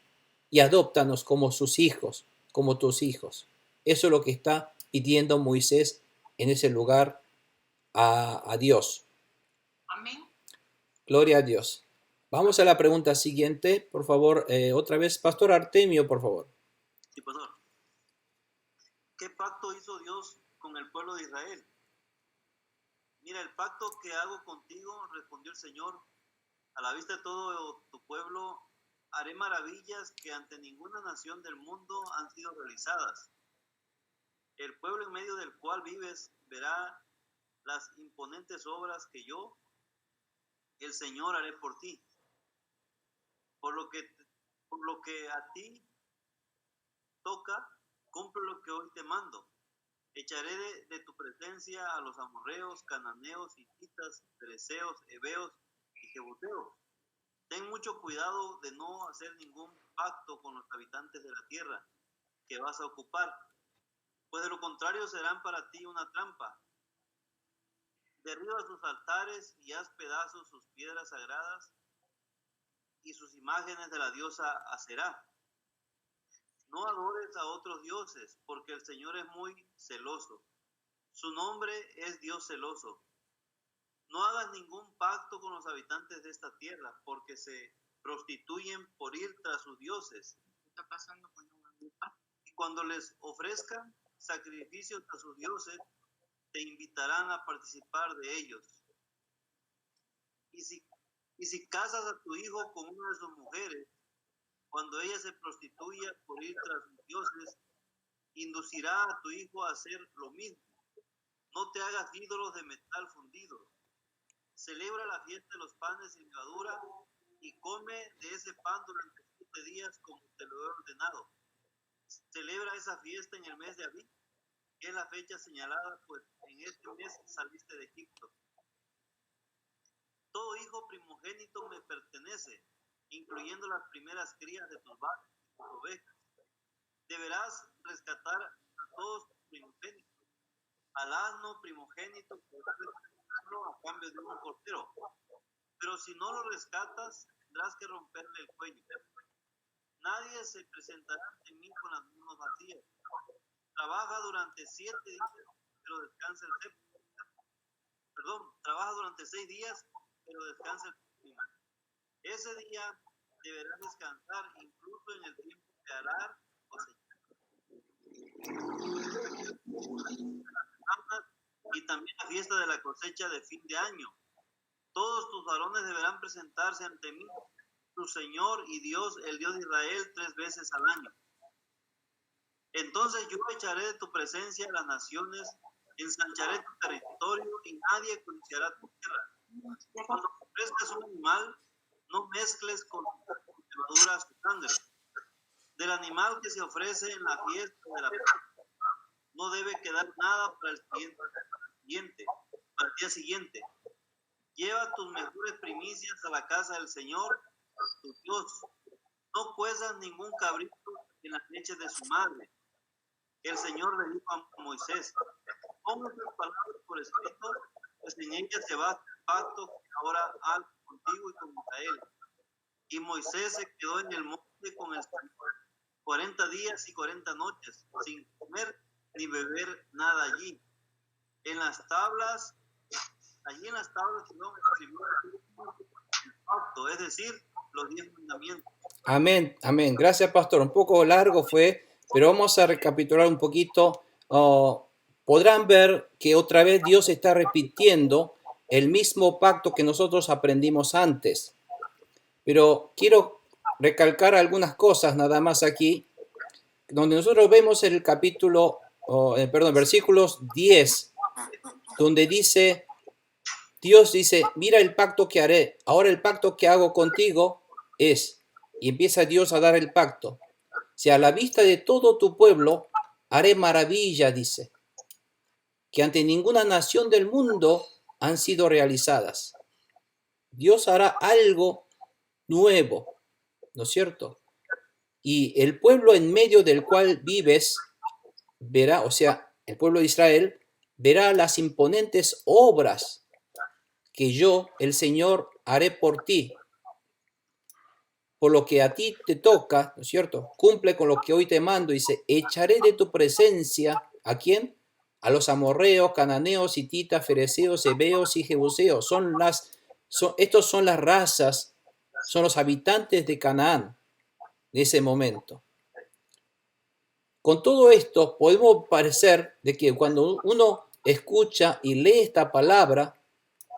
Y adóptanos como sus hijos, como tus hijos. Eso es lo que está pidiendo Moisés en ese lugar a Dios. Amén. Gloria a Dios. Vamos a la pregunta siguiente, por favor, otra vez, Pastor Artemio, por favor. Sí, pastor. ¿Qué pacto hizo Dios con el pueblo de Israel? Mira, el pacto que hago contigo, respondió el Señor, a la vista de todo tu pueblo, haré maravillas que ante ninguna nación del mundo han sido realizadas. El pueblo en medio del cual vives verá las imponentes obras que yo, el Señor, haré por ti. Por lo que a ti toca, cumple lo que hoy te mando. Echaré de tu presencia a los amorreos, cananeos, hititas, fereceos, heveos y jebuseos. Ten mucho cuidado de no hacer ningún pacto con los habitantes de la tierra que vas a ocupar, pues de lo contrario serán para ti una trampa. Derriba sus altares y haz pedazos sus piedras sagradas y sus imágenes de la diosa Aserá. No adores a otros dioses, porque el Señor es muy celoso. Su nombre es Dios celoso. No hagas ningún pacto con los habitantes de esta tierra, porque se prostituyen por ir tras sus dioses. cuando les ofrezcan sacrificios a sus dioses, te invitarán a participar de ellos. Y si casas a tu hijo con una de sus mujeres, cuando ella se prostituya por ir tras sus dioses, inducirá a tu hijo a hacer lo mismo. No te hagas ídolos de metal fundido. Celebra la fiesta de los panes sin levadura y come de ese pan durante 7 días como te lo he ordenado. Celebra esa fiesta en el mes de Abib, que es la fecha señalada, pues en este mes saliste de Egipto. Todo hijo primogénito me pertenece, incluyendo las primeras crías de tus vacas y tus ovejas. Deberás rescatar a todos tus primogénitos. Al asno primogénito podrás rescatarlo a cambio de un cordero, pero si no lo rescatas, tendrás que romperle el cuello. Nadie se presentará ante mí con las manos vacías. Trabaja durante 7 días, pero descansa el séptimo. Trabaja durante 6 días, pero descansa el séptimo. Ese día deberás descansar incluso en el tiempo de arar o cosechar. Y también la fiesta de la cosecha de fin de año. Todos tus varones deberán presentarse ante mí, tu Señor y Dios, el Dios de Israel, 3 veces al año. Entonces yo echaré de tu presencia a las naciones, ensancharé tu territorio y nadie codiciará tu tierra. Cuando ofrezcas un animal, no mezcles con levadura su sangre. Del animal que se ofrece en la fiesta de la Pascua, no debe quedar nada para el día siguiente. Lleva tus mejores primicias a la casa del Señor, tu Dios. No cuezas ningún cabrito en las leches de su madre. El Señor le dijo a Moisés: ponga tus palabras por escrito, pues en ellas se va el pacto que ahora hago contigo y con Israel. Y Moisés se quedó en el monte con el Señor 40 días y 40 noches, sin comer ni beber nada allí. En las tablas escribió el pacto, es decir, los 10 mandamientos. Amén, amén. Gracias, pastor. Un poco largo fue, pero vamos a recapitular un poquito. Podrán ver que otra vez Dios está repitiendo el mismo pacto que nosotros aprendimos antes. Pero quiero recalcar algunas cosas nada más aquí, donde nosotros vemos el versículos 10, donde Dios dice: mira el pacto que haré, ahora el pacto que hago contigo es, y empieza Dios a dar el pacto. Si a la vista de todo tu pueblo haré maravilla, dice, que ante ninguna nación del mundo han sido realizadas. Dios hará algo nuevo, ¿no es cierto? Y el pueblo en medio del cual vives verá, o sea, el pueblo de Israel, verá las imponentes obras que yo, el Señor, haré por ti. Por lo que a ti te toca, ¿no es cierto? Cumple con lo que hoy te mando. Dice: echaré de tu presencia, ¿a quién? A los amorreos, cananeos, hititas, fereceos, heveos y jebuseos. Estos son las razas, son los habitantes de Canaán de ese momento. Con todo esto podemos parecer de que cuando uno escucha y lee esta palabra,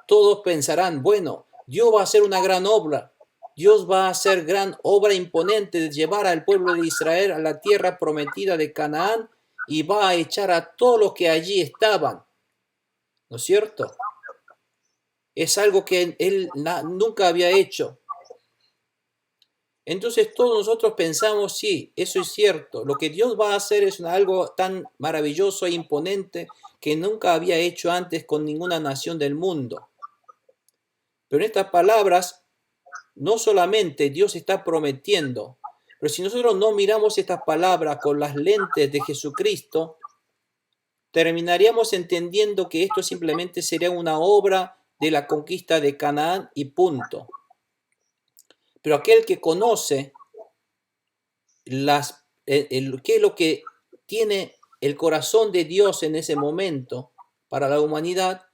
todos pensarán: bueno, Dios va a hacer una gran obra. Dios va a hacer gran obra imponente de llevar al pueblo de Israel a la tierra prometida de Canaán y va a echar a todos los que allí estaban. ¿No es cierto? Es algo que él nunca había hecho. Entonces todos nosotros pensamos: sí, eso es cierto. Lo que Dios va a hacer es algo tan maravilloso e imponente que nunca había hecho antes con ninguna nación del mundo. Pero en estas palabras, no solamente Dios está prometiendo, pero si nosotros no miramos estas palabras con las lentes de Jesucristo, terminaríamos entendiendo que esto simplemente sería una obra de la conquista de Canaán y punto. Pero aquel que conoce qué es lo que tiene el corazón de Dios en ese momento para la humanidad,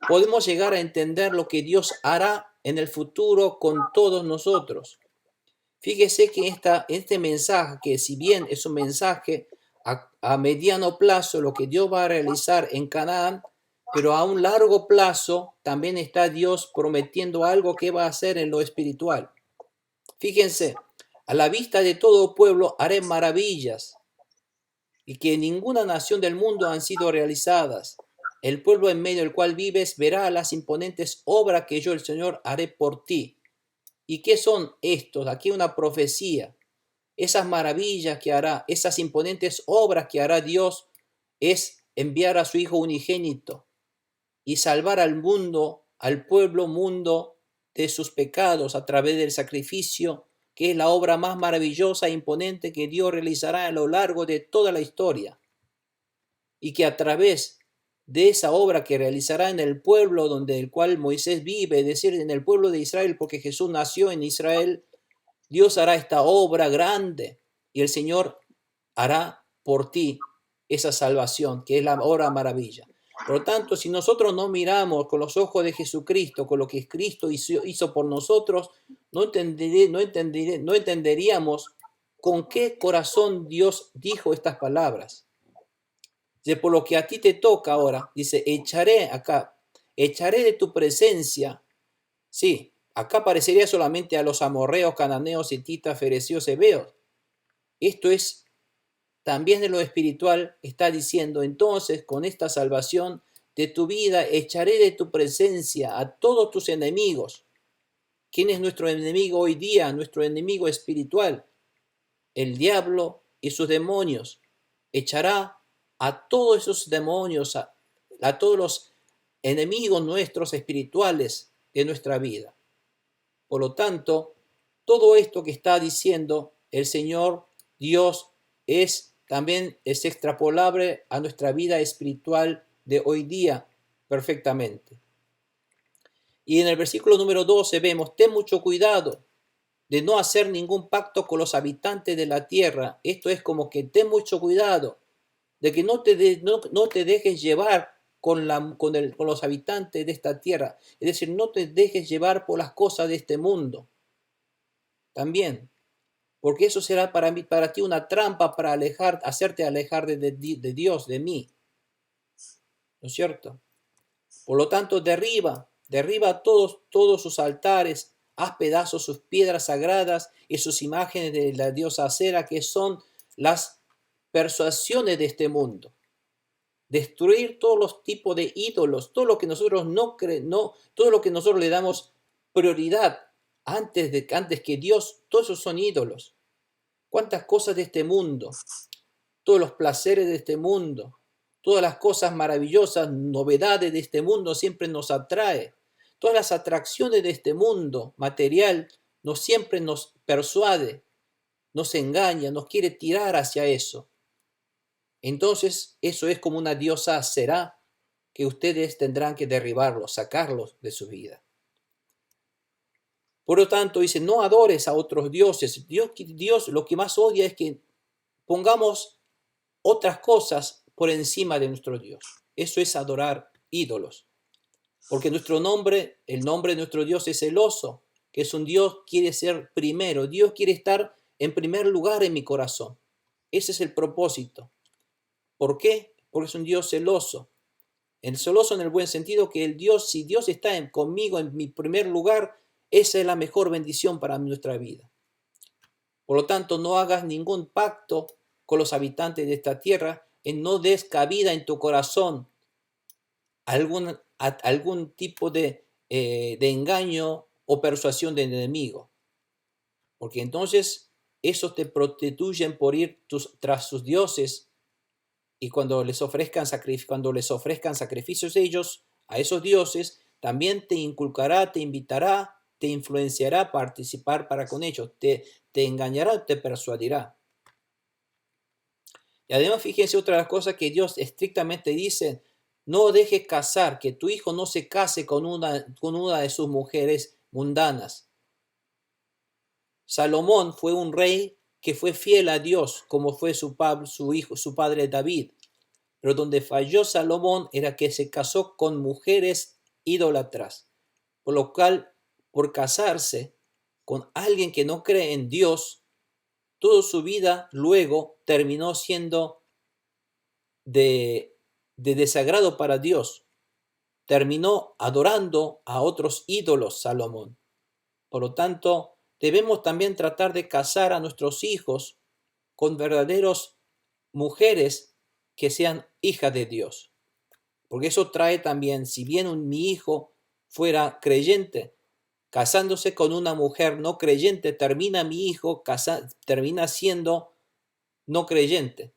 podemos llegar a entender lo que Dios hará en el futuro con todos nosotros. Fíjese que este mensaje, que si bien es un mensaje a mediano plazo lo que Dios va a realizar en Canaán, pero a un largo plazo también está Dios prometiendo algo que va a hacer en lo espiritual. Fíjense, a la vista de todo pueblo haré maravillas y que en ninguna nación del mundo han sido realizadas. El pueblo en medio del cual vives verá las imponentes obras que yo, el Señor, haré por ti. ¿Y qué son estos? Aquí una profecía. Esas maravillas que hará, esas imponentes obras que hará Dios, es enviar a su Hijo unigénito y salvar al mundo, al pueblo mundo, de sus pecados a través del sacrificio, que es la obra más maravillosa e imponente que Dios realizará a lo largo de toda la historia. Y que a través de esa obra que realizará en el pueblo donde el cual Moisés vive, es decir, en el pueblo de Israel, porque Jesús nació en Israel, Dios hará esta obra grande y el Señor hará por ti esa salvación, que es la obra maravilla. Por lo tanto, si nosotros no miramos con los ojos de Jesucristo, con lo que Cristo hizo por nosotros, no entenderíamos con qué corazón Dios dijo estas palabras. Por lo que a ti te toca ahora, dice, echaré de tu presencia. Sí, acá parecería solamente a los amorreos, cananeos, hititas, fereceos, heveos. Esto es también de lo espiritual, está diciendo, entonces con esta salvación de tu vida echaré de tu presencia a todos tus enemigos. ¿Quién es nuestro enemigo hoy día? Nuestro enemigo espiritual, el diablo y sus demonios. Echará a todos esos demonios, a todos los enemigos nuestros espirituales de nuestra vida. Por lo tanto, todo esto que está diciendo el Señor Dios también es extrapolable a nuestra vida espiritual de hoy día perfectamente. Y en el versículo número 12 vemos, ten mucho cuidado de no hacer ningún pacto con los habitantes de la tierra. Esto es como que ten mucho cuidado de que no te dejes llevar con los habitantes de esta tierra. Es decir, no te dejes llevar por las cosas de este mundo. También, porque eso será para ti una trampa para hacerte alejar de Dios, de mí. ¿No es cierto? Por lo tanto, derriba todos sus altares, haz pedazos sus piedras sagradas y sus imágenes de la diosa Acera, que son las persuasiones de este mundo. Destruir todos los tipos de ídolos, todo lo que nosotros todo lo que nosotros le damos prioridad antes que Dios, todos esos son ídolos. ¿Cuántas cosas de este mundo? Todos los placeres de este mundo, todas las cosas maravillosas, novedades de este mundo siempre nos atrae. Todas las atracciones de este mundo material siempre nos persuade, nos engaña, nos quiere tirar hacia eso. Entonces, eso es como una diosa Aserá que ustedes tendrán que derribarlos, sacarlos de su vida. Por lo tanto, dice, no adores a otros dioses. Dios lo que más odia es que pongamos otras cosas por encima de nuestro Dios. Eso es adorar ídolos. Porque el nombre de nuestro Dios es celoso, que es un Dios que quiere ser primero. Dios quiere estar en primer lugar en mi corazón. Ese es el propósito. ¿Por qué? Porque es un Dios celoso. El celoso en el buen sentido que si Dios está conmigo en mi primer lugar, esa es la mejor bendición para nuestra vida. Por lo tanto, no hagas ningún pacto con los habitantes de esta tierra, no des cabida en tu corazón a algún tipo de engaño o persuasión del enemigo. Porque entonces esos te prostituyen por ir tras sus dioses. Y cuando les ofrezcan sacrificios a esos dioses, también te inculcará, te invitará, te influenciará a participar para con ellos, te engañará, te persuadirá. Y además, fíjense otra de las cosas que Dios estrictamente dice, no dejes casar, que tu hijo no se case con una de sus mujeres mundanas. Salomón fue un rey que fue fiel a Dios, como fue su padre David. Pero donde falló Salomón era que se casó con mujeres idólatras, por lo cual, por casarse con alguien que no cree en Dios, toda su vida luego terminó siendo de desagrado para Dios. Terminó adorando a otros ídolos, Salomón. Por lo tanto, debemos también tratar de casar a nuestros hijos con verdaderos mujeres que sean hijas de Dios. Porque eso trae también, si bien mi hijo fuera creyente, casándose con una mujer no creyente, termina mi hijo termina siendo no creyente.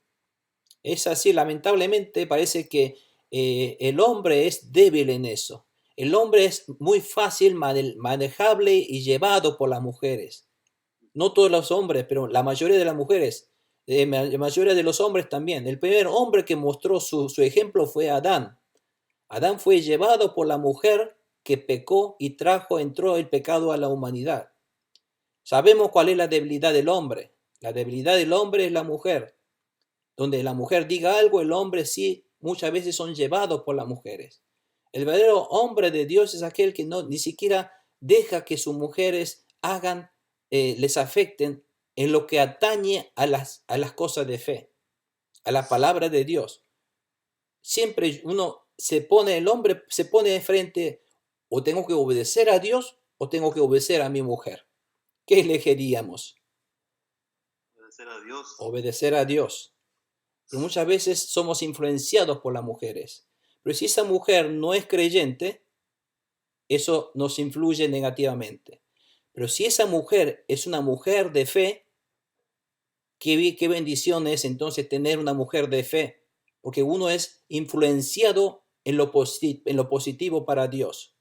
Es así, lamentablemente parece que el hombre es débil en eso. El hombre es muy fácil manejable y llevado por las mujeres. No todos los hombres, pero la mayoría de las mujeres, la mayoría de los hombres también. El primer hombre que mostró su ejemplo fue Adán. Adán fue llevado por la mujer que pecó y entró el pecado a la humanidad. Sabemos cuál es la debilidad del hombre. La debilidad del hombre es la mujer. Donde la mujer diga algo, el hombre sí, muchas veces son llevados por las mujeres. El verdadero hombre de Dios es aquel que ni siquiera deja que sus mujeres les afecten en lo que atañe a las cosas de fe, a la palabra de Dios. Siempre el hombre se pone de frente, o tengo que obedecer a Dios o tengo que obedecer a mi mujer. ¿Qué elegiríamos? Obedecer a Dios. Obedecer a Dios. Y muchas veces somos influenciados por las mujeres. Pero si esa mujer no es creyente, eso nos influye negativamente. Pero si esa mujer es una mujer de fe, qué bendición es entonces tener una mujer de fe, porque uno es influenciado en lo positivo para Dios.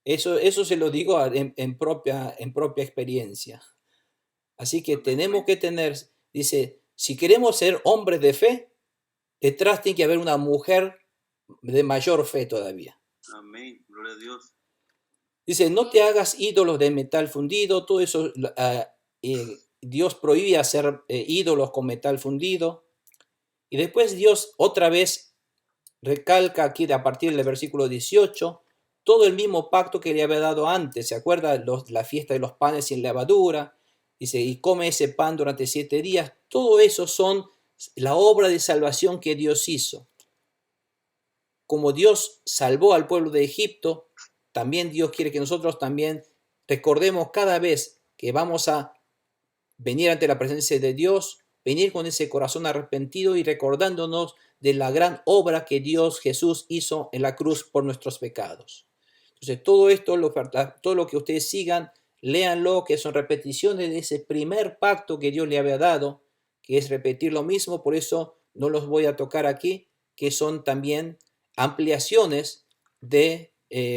Eso se lo digo en propia experiencia. Así que tenemos que tener, dice, si queremos ser hombres de fe, detrás tiene que haber una mujer de mayor fe todavía. Amén, gloria a Dios. Dice, no te hagas ídolos de metal fundido, todo eso Dios prohíbe hacer ídolos con metal fundido. Y después Dios otra vez recalca aquí a partir del versículo 18, todo el mismo pacto que le había dado antes. ¿Se acuerda? La fiesta de los panes sin levadura. Dice, y come ese pan durante 7 días. Todo eso son la obra de salvación que Dios hizo. Como Dios salvó al pueblo de Egipto, también Dios quiere que nosotros también recordemos cada vez que vamos a venir ante la presencia de Dios, venir con ese corazón arrepentido y recordándonos de la gran obra que Jesús hizo en la cruz por nuestros pecados. Entonces, todo esto, todo lo que ustedes sigan, léanlo, que son repeticiones de ese primer pacto que Dios le había dado, que es repetir lo mismo, por eso no los voy a tocar aquí, que son también ampliaciones de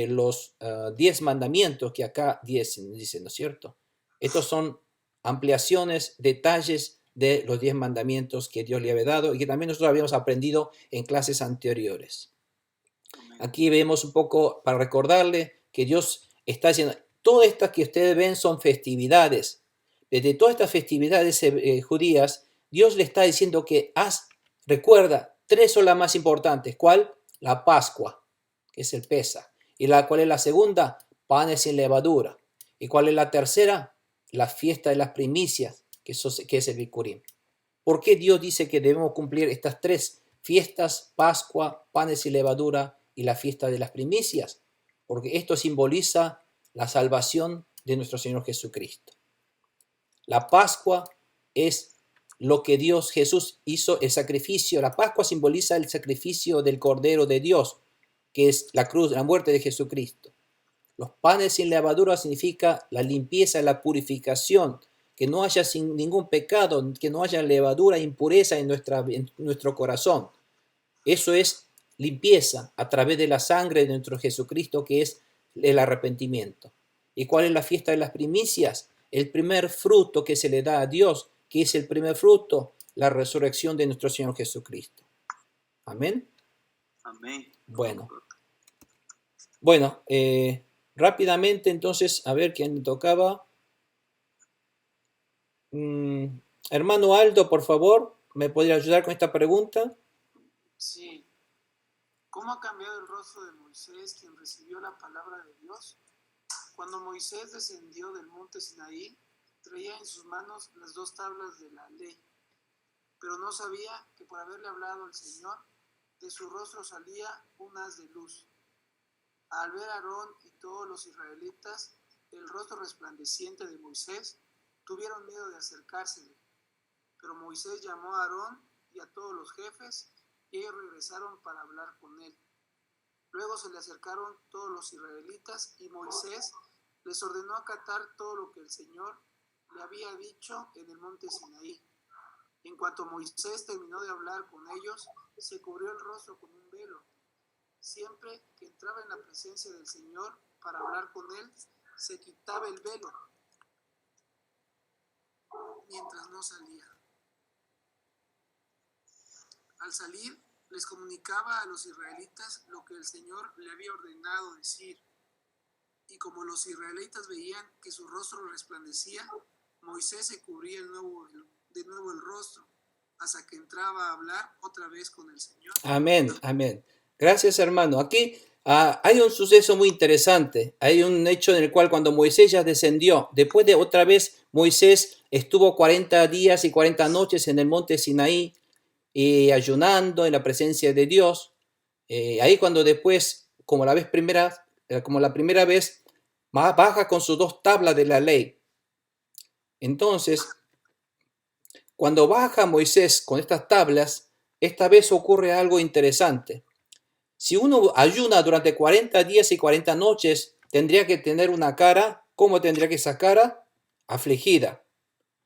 los 10 mandamientos que acá dicen, ¿no es cierto? Estos son ampliaciones, detalles de los 10 mandamientos que Dios le había dado y que también nosotros habíamos aprendido en clases anteriores. Aquí vemos un poco para recordarle que Dios está diciendo, todas estas que ustedes ven son festividades. Desde todas estas festividades judías, Dios le está diciendo que recuerda, 3 son las más importantes. ¿Cuál? La Pascua, que es el Pesa. ¿Y cuál es la segunda? Panes sin levadura. ¿Y cuál es la tercera? La fiesta de las primicias, que es el Bikurim. ¿Por qué Dios dice que debemos cumplir estas 3 fiestas, Pascua, panes sin levadura y la fiesta de las primicias? Porque esto simboliza la salvación de nuestro Señor Jesucristo. La Pascua es lo que Jesús hizo, el sacrificio. La Pascua simboliza el sacrificio del Cordero de Dios, que es la cruz, la muerte de Jesucristo. Los panes sin levadura significa la limpieza, la purificación, que no haya sin ningún pecado, que no haya levadura, impureza en nuestro corazón. Eso es limpieza a través de la sangre de nuestro Jesucristo, que es el arrepentimiento. ¿Y cuál es la fiesta de las primicias? El primer fruto que se le da a Dios, que es el primer fruto, la resurrección de nuestro Señor Jesucristo. Amén. Amén. Bueno, rápidamente entonces, a ver quién tocaba. Hermano Aldo, por favor, ¿me podría ayudar con esta pregunta? Sí. ¿Cómo ha cambiado el rostro de Moisés, quien recibió la palabra de Dios? Cuando Moisés descendió del monte Sinaí, traía en sus manos las 2 tablas de la ley. pero no sabía que por haberle hablado al Señor, de su rostro salía un haz de luz. Al ver a Aarón y todos los israelitas el rostro resplandeciente de Moisés, tuvieron miedo de acercársele. Pero Moisés llamó a Aarón y a todos los jefes, y ellos regresaron para hablar con él. Luego se le acercaron todos los israelitas, y Moisés les ordenó acatar todo lo que el Señor le había dicho en el monte Sinaí. En cuanto Moisés terminó de hablar con ellos, se cubrió el rostro con un velo. Siempre que entraba en la presencia del Señor para hablar con él, se quitaba el velo mientras no salía. Al salir, les comunicaba a los israelitas lo que el Señor le había ordenado decir. Y como los israelitas veían que su rostro resplandecía, Moisés se cubría de nuevo el rostro, hasta que entraba a hablar otra vez con el Señor. Amén, amén. Gracias, hermano. Aquí hay un suceso muy interesante. Hay un hecho en el cual cuando Moisés ya descendió, después de otra vez Moisés estuvo 40 días y 40 noches en el monte Sinaí y ayunando en la presencia de Dios. Ahí cuando después, como la primera vez, baja con sus 2 tablas de la ley. Entonces, cuando baja Moisés con estas tablas, esta vez ocurre algo interesante. Si uno ayuna durante 40 días y 40 noches, tendría que tener una cara, ¿cómo tendría que esa cara? Afligida.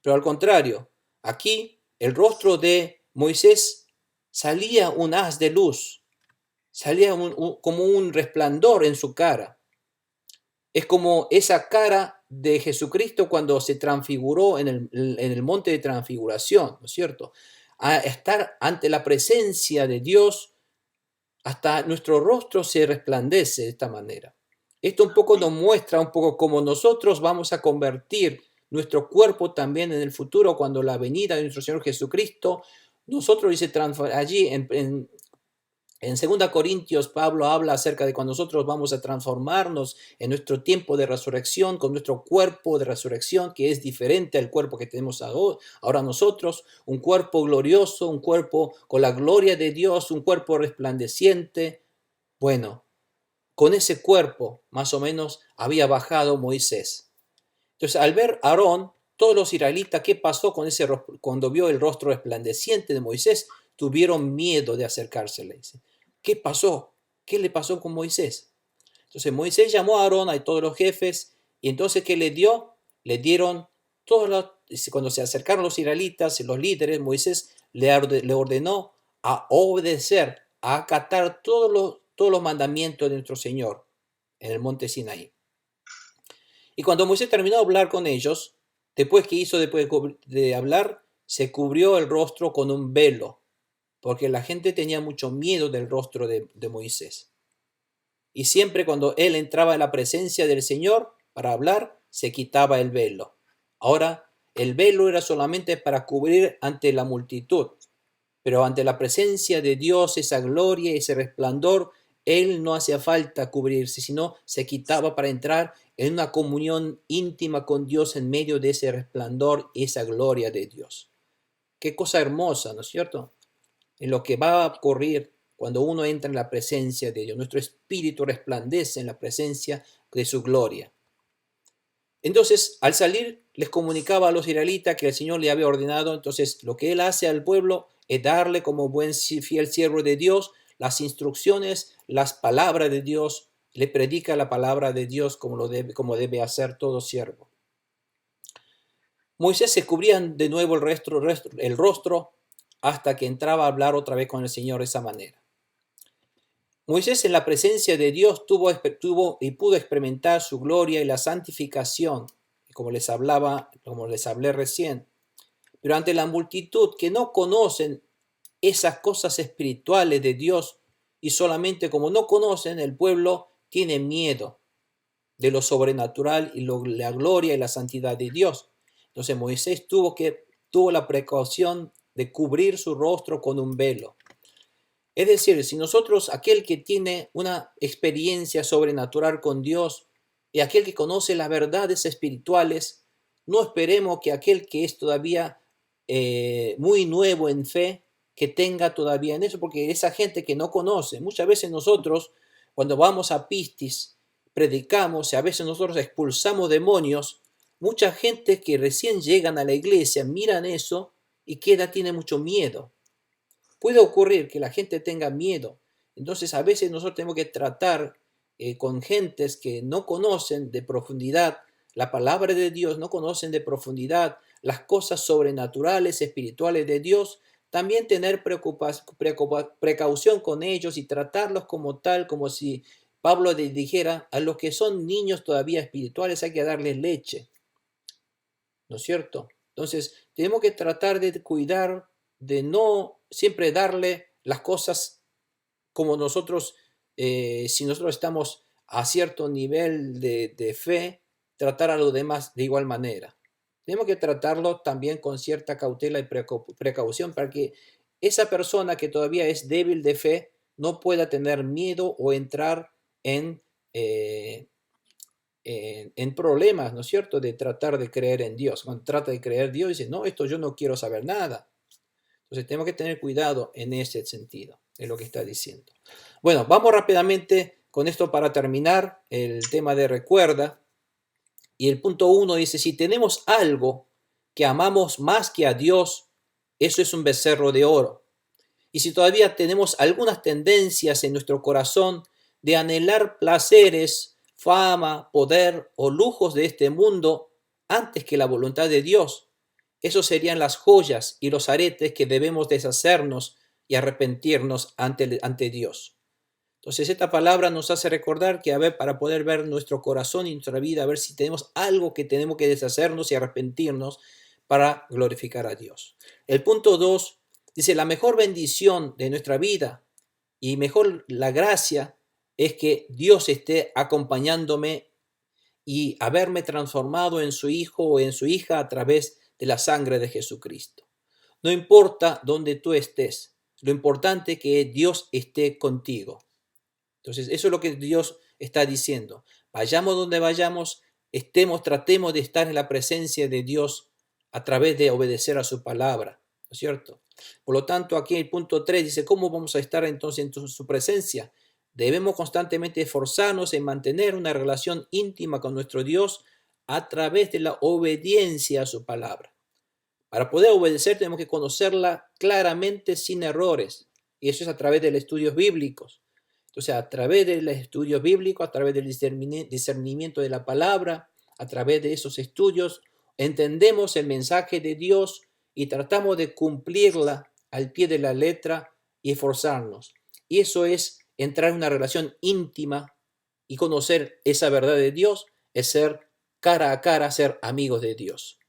Pero al contrario, aquí el rostro de Moisés salía un haz de luz, salía como un resplandor en su cara. Es como esa cara de Jesucristo cuando se transfiguró en el monte de transfiguración, ¿no es cierto? A estar ante la presencia de Dios, hasta nuestro rostro se resplandece de esta manera. Esto un poco nos muestra un poco cómo nosotros vamos a convertir nuestro cuerpo también en el futuro, cuando la venida de nuestro Señor Jesucristo, nosotros dice allí en 2 Corintios, Pablo habla acerca de cuando nosotros vamos a transformarnos en nuestro tiempo de resurrección, con nuestro cuerpo de resurrección, que es diferente al cuerpo que tenemos ahora nosotros, un cuerpo glorioso, un cuerpo con la gloria de Dios, un cuerpo resplandeciente. Bueno, con ese cuerpo más o menos había bajado Moisés. Entonces, al ver a Aarón, todos los israelitas, ¿qué pasó con cuando vio el rostro resplandeciente de Moisés? Tuvieron miedo de acercársele. ¿Qué pasó? ¿Qué le pasó con Moisés? Entonces Moisés llamó a Aarón y a todos los jefes, y entonces ¿qué le dio? Le dieron cuando se acercaron los israelitas y los líderes, Moisés le ordenó a obedecer, a acatar todos los mandamientos de nuestro Señor en el monte Sinaí. Y cuando Moisés terminó de hablar con ellos, después de hablar, se cubrió el rostro con un velo, porque la gente tenía mucho miedo del rostro de Moisés. Y siempre cuando él entraba en la presencia del Señor para hablar, se quitaba el velo. Ahora, el velo era solamente para cubrir ante la multitud, pero ante la presencia de Dios, esa gloria, ese resplandor, él no hacía falta cubrirse, sino se quitaba para entrar en una comunión íntima con Dios en medio de ese resplandor y esa gloria de Dios. Qué cosa hermosa, ¿no es cierto? En lo que va a ocurrir cuando uno entra en la presencia de Dios. Nuestro espíritu resplandece en la presencia de su gloria. Entonces, al salir, les comunicaba a los israelitas que el Señor le había ordenado. Entonces, lo que él hace al pueblo es darle como buen fiel siervo de Dios las instrucciones, las palabras de Dios. Le predica la palabra de Dios como debe hacer todo siervo. Moisés se cubría de nuevo el rostro hasta que entraba a hablar otra vez con el Señor de esa manera. Moisés en la presencia de Dios tuvo y pudo experimentar su gloria y la santificación, como les hablé recién. Pero ante la multitud que no conocen esas cosas espirituales de Dios, y solamente como no conocen, el pueblo tiene miedo de lo sobrenatural y la gloria y la santidad de Dios. Entonces Moisés tuvo la precaución de cubrir su rostro con un velo. Es decir, si aquel que tiene una experiencia sobrenatural con Dios y aquel que conoce las verdades espirituales, no esperemos que aquel que es todavía muy nuevo en fe, que tenga todavía en eso, porque esa gente que no conoce, muchas veces nosotros, cuando vamos a Pistis, predicamos y a veces nosotros expulsamos demonios, mucha gente que recién llegan a la iglesia miran eso y tiene mucho miedo. Puede ocurrir que la gente tenga miedo. Entonces a veces nosotros tenemos que tratar con gentes que no conocen de profundidad la palabra de Dios, no conocen de profundidad las cosas sobrenaturales, espirituales de Dios. También tener precaución con ellos y tratarlos como tal, como si Pablo les dijera, a los que son niños todavía espirituales hay que darles leche, ¿no es cierto? Entonces tenemos que tratar de cuidar de no siempre darle las cosas como nosotros, si nosotros estamos a cierto nivel de fe, tratar a los demás de igual manera. Tenemos que tratarlo también con cierta cautela y precaución para que esa persona que todavía es débil de fe no pueda tener miedo o entrar en problemas, ¿no es cierto?, de tratar de creer en Dios. Cuando trata de creer en Dios, dice, no, esto yo no quiero saber nada. Entonces tenemos que tener cuidado en ese sentido, es lo que está diciendo. Bueno, vamos rápidamente con esto para terminar el tema de recuerda. Y el punto 1 dice, si tenemos algo que amamos más que a Dios, eso es un becerro de oro. Y si todavía tenemos algunas tendencias en nuestro corazón de anhelar placeres, fama, poder o lujos de este mundo antes que la voluntad de Dios, esos serían las joyas y los aretes que debemos deshacernos y arrepentirnos ante Dios. Entonces esta palabra nos hace recordar que, a ver, para poder ver nuestro corazón y nuestra vida, a ver si tenemos algo que tenemos que deshacernos y arrepentirnos para glorificar a Dios. El punto 2 dice, la mejor bendición de nuestra vida y mejor la gracia es que Dios esté acompañándome y haberme transformado en su hijo o en su hija a través de la sangre de Jesucristo. No importa dónde tú estés, lo importante es que Dios esté contigo. Entonces, eso es lo que Dios está diciendo. Vayamos donde vayamos, tratemos de estar en la presencia de Dios a través de obedecer a su palabra, ¿no es cierto? Por lo tanto, aquí el punto 3 dice, ¿cómo vamos a estar entonces en su presencia? Debemos constantemente esforzarnos en mantener una relación íntima con nuestro Dios a través de la obediencia a su palabra. Para poder obedecer tenemos que conocerla claramente sin errores, y eso es a través de los estudios bíblicos. Entonces, a través del estudio bíblico, a través del discernimiento de la palabra, a través de esos estudios, entendemos el mensaje de Dios y tratamos de cumplirla al pie de la letra y esforzarnos. Y eso es entrar en una relación íntima y conocer esa verdad de Dios, es ser cara a cara, ser amigos de Dios.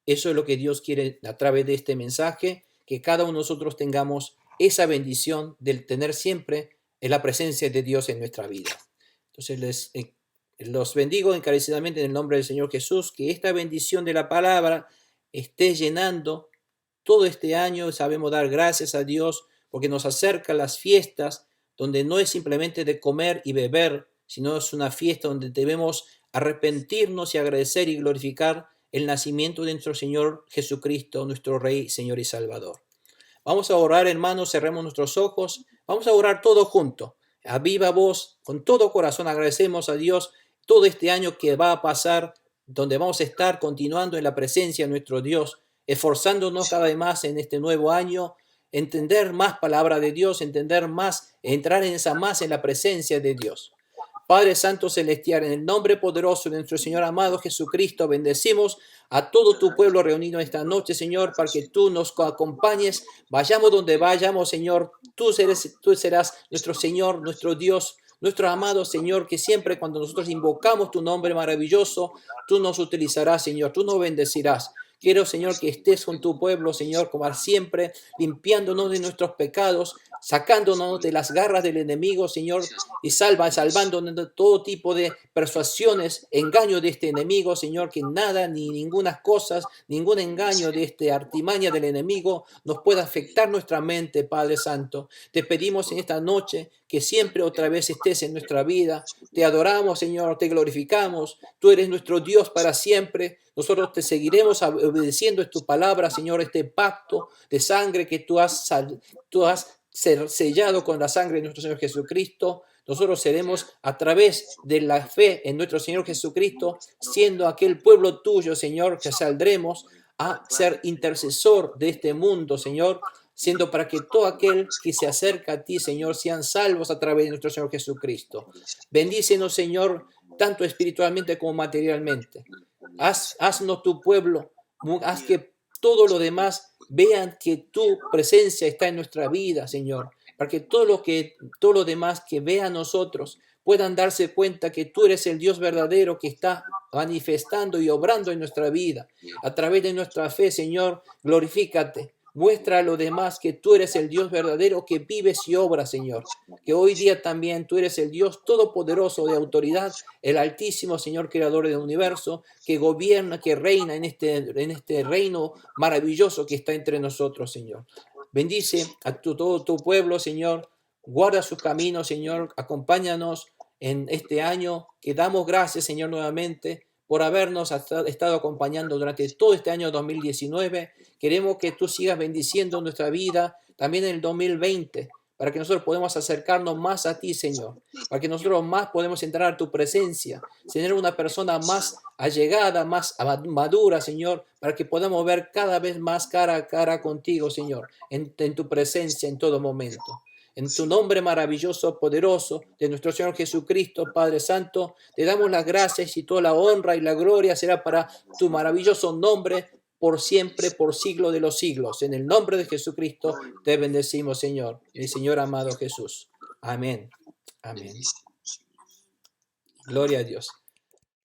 Eso es lo que Dios quiere a través de este mensaje, que cada uno de nosotros tengamos esa bendición de tener siempre en la presencia de Dios en nuestra vida. Entonces los bendigo encarecidamente en el nombre del Señor Jesús, que esta bendición de la palabra esté llenando todo este año. Sabemos dar gracias a Dios porque nos acerca a las fiestas donde no es simplemente de comer y beber, sino es una fiesta donde debemos arrepentirnos y agradecer y glorificar el nacimiento de nuestro Señor Jesucristo, nuestro Rey, Señor y Salvador. Vamos a orar, hermanos, cerremos nuestros ojos. Vamos a orar todos juntos. A viva voz, con todo corazón, agradecemos a Dios todo este año que va a pasar, donde vamos a estar continuando en la presencia de nuestro Dios, esforzándonos cada vez más en este nuevo año, entender más palabra de Dios, entender más, entrar en la presencia de Dios. Padre Santo Celestial, en el nombre poderoso de nuestro Señor amado Jesucristo, bendecimos a todo tu pueblo reunido esta noche, Señor, para que tú nos acompañes. Vayamos donde vayamos, Señor. Tú serás nuestro Señor, nuestro Dios, nuestro amado Señor, que siempre cuando nosotros invocamos tu nombre maravilloso, tú nos utilizarás, Señor. Tú nos bendecirás. Quiero, Señor, que estés con tu pueblo, Señor, como siempre, limpiándonos de nuestros pecados, sacándonos de las garras del enemigo, Señor, y salvándonos de todo tipo de persuasiones, engaño de este enemigo, Señor, que nada ni ninguna cosa, ningún engaño de esta artimaña del enemigo nos pueda afectar nuestra mente, Padre Santo. Te pedimos en esta noche que siempre otra vez estés en nuestra vida. Te adoramos, Señor, te glorificamos. Tú eres nuestro Dios para siempre. Nosotros te seguiremos obedeciendo tu palabra, Señor, este pacto de sangre que tú has sellado con la sangre de nuestro Señor Jesucristo. Nosotros seremos a través de la fe en nuestro Señor Jesucristo, siendo aquel pueblo tuyo, Señor, que saldremos a ser intercesor de este mundo, Señor, siendo para que todo aquel que se acerca a ti, Señor, sean salvos a través de nuestro Señor Jesucristo. Bendícenos, Señor, tanto espiritualmente como materialmente. Haznos tu pueblo, haz que todo lo demás vean que tu presencia está en nuestra vida, Señor, para que todo lo demás que vean nosotros puedan darse cuenta que tú eres el Dios verdadero que está manifestando y obrando en nuestra vida. A través de nuestra fe, Señor, glorifícate. Muestra a los demás que tú eres el Dios verdadero que vives y obras, Señor. Que hoy día también tú eres el Dios todopoderoso de autoridad, el altísimo Señor creador del universo, que gobierna, que reina en este reino maravilloso que está entre nosotros, Señor. Bendice a todo tu pueblo, Señor. Guarda sus caminos, Señor. Acompáñanos en este año. Que damos gracias, Señor, nuevamente por habernos estado acompañando durante todo este año 2019. Queremos que tú sigas bendiciendo nuestra vida también en el 2020, para que nosotros podamos acercarnos más a ti, Señor, para que nosotros más podamos entrar a tu presencia, tener una persona más allegada, más madura, Señor, para que podamos ver cada vez más cara a cara contigo, Señor, en tu presencia en todo momento. En tu nombre maravilloso, poderoso, de nuestro Señor Jesucristo, Padre Santo, te damos las gracias y toda la honra y la gloria será para tu maravilloso nombre, por siempre, por siglo de los siglos. En el nombre de Jesucristo te bendecimos, Señor, mi Señor amado Jesús. Amén. Amén. Gloria a Dios.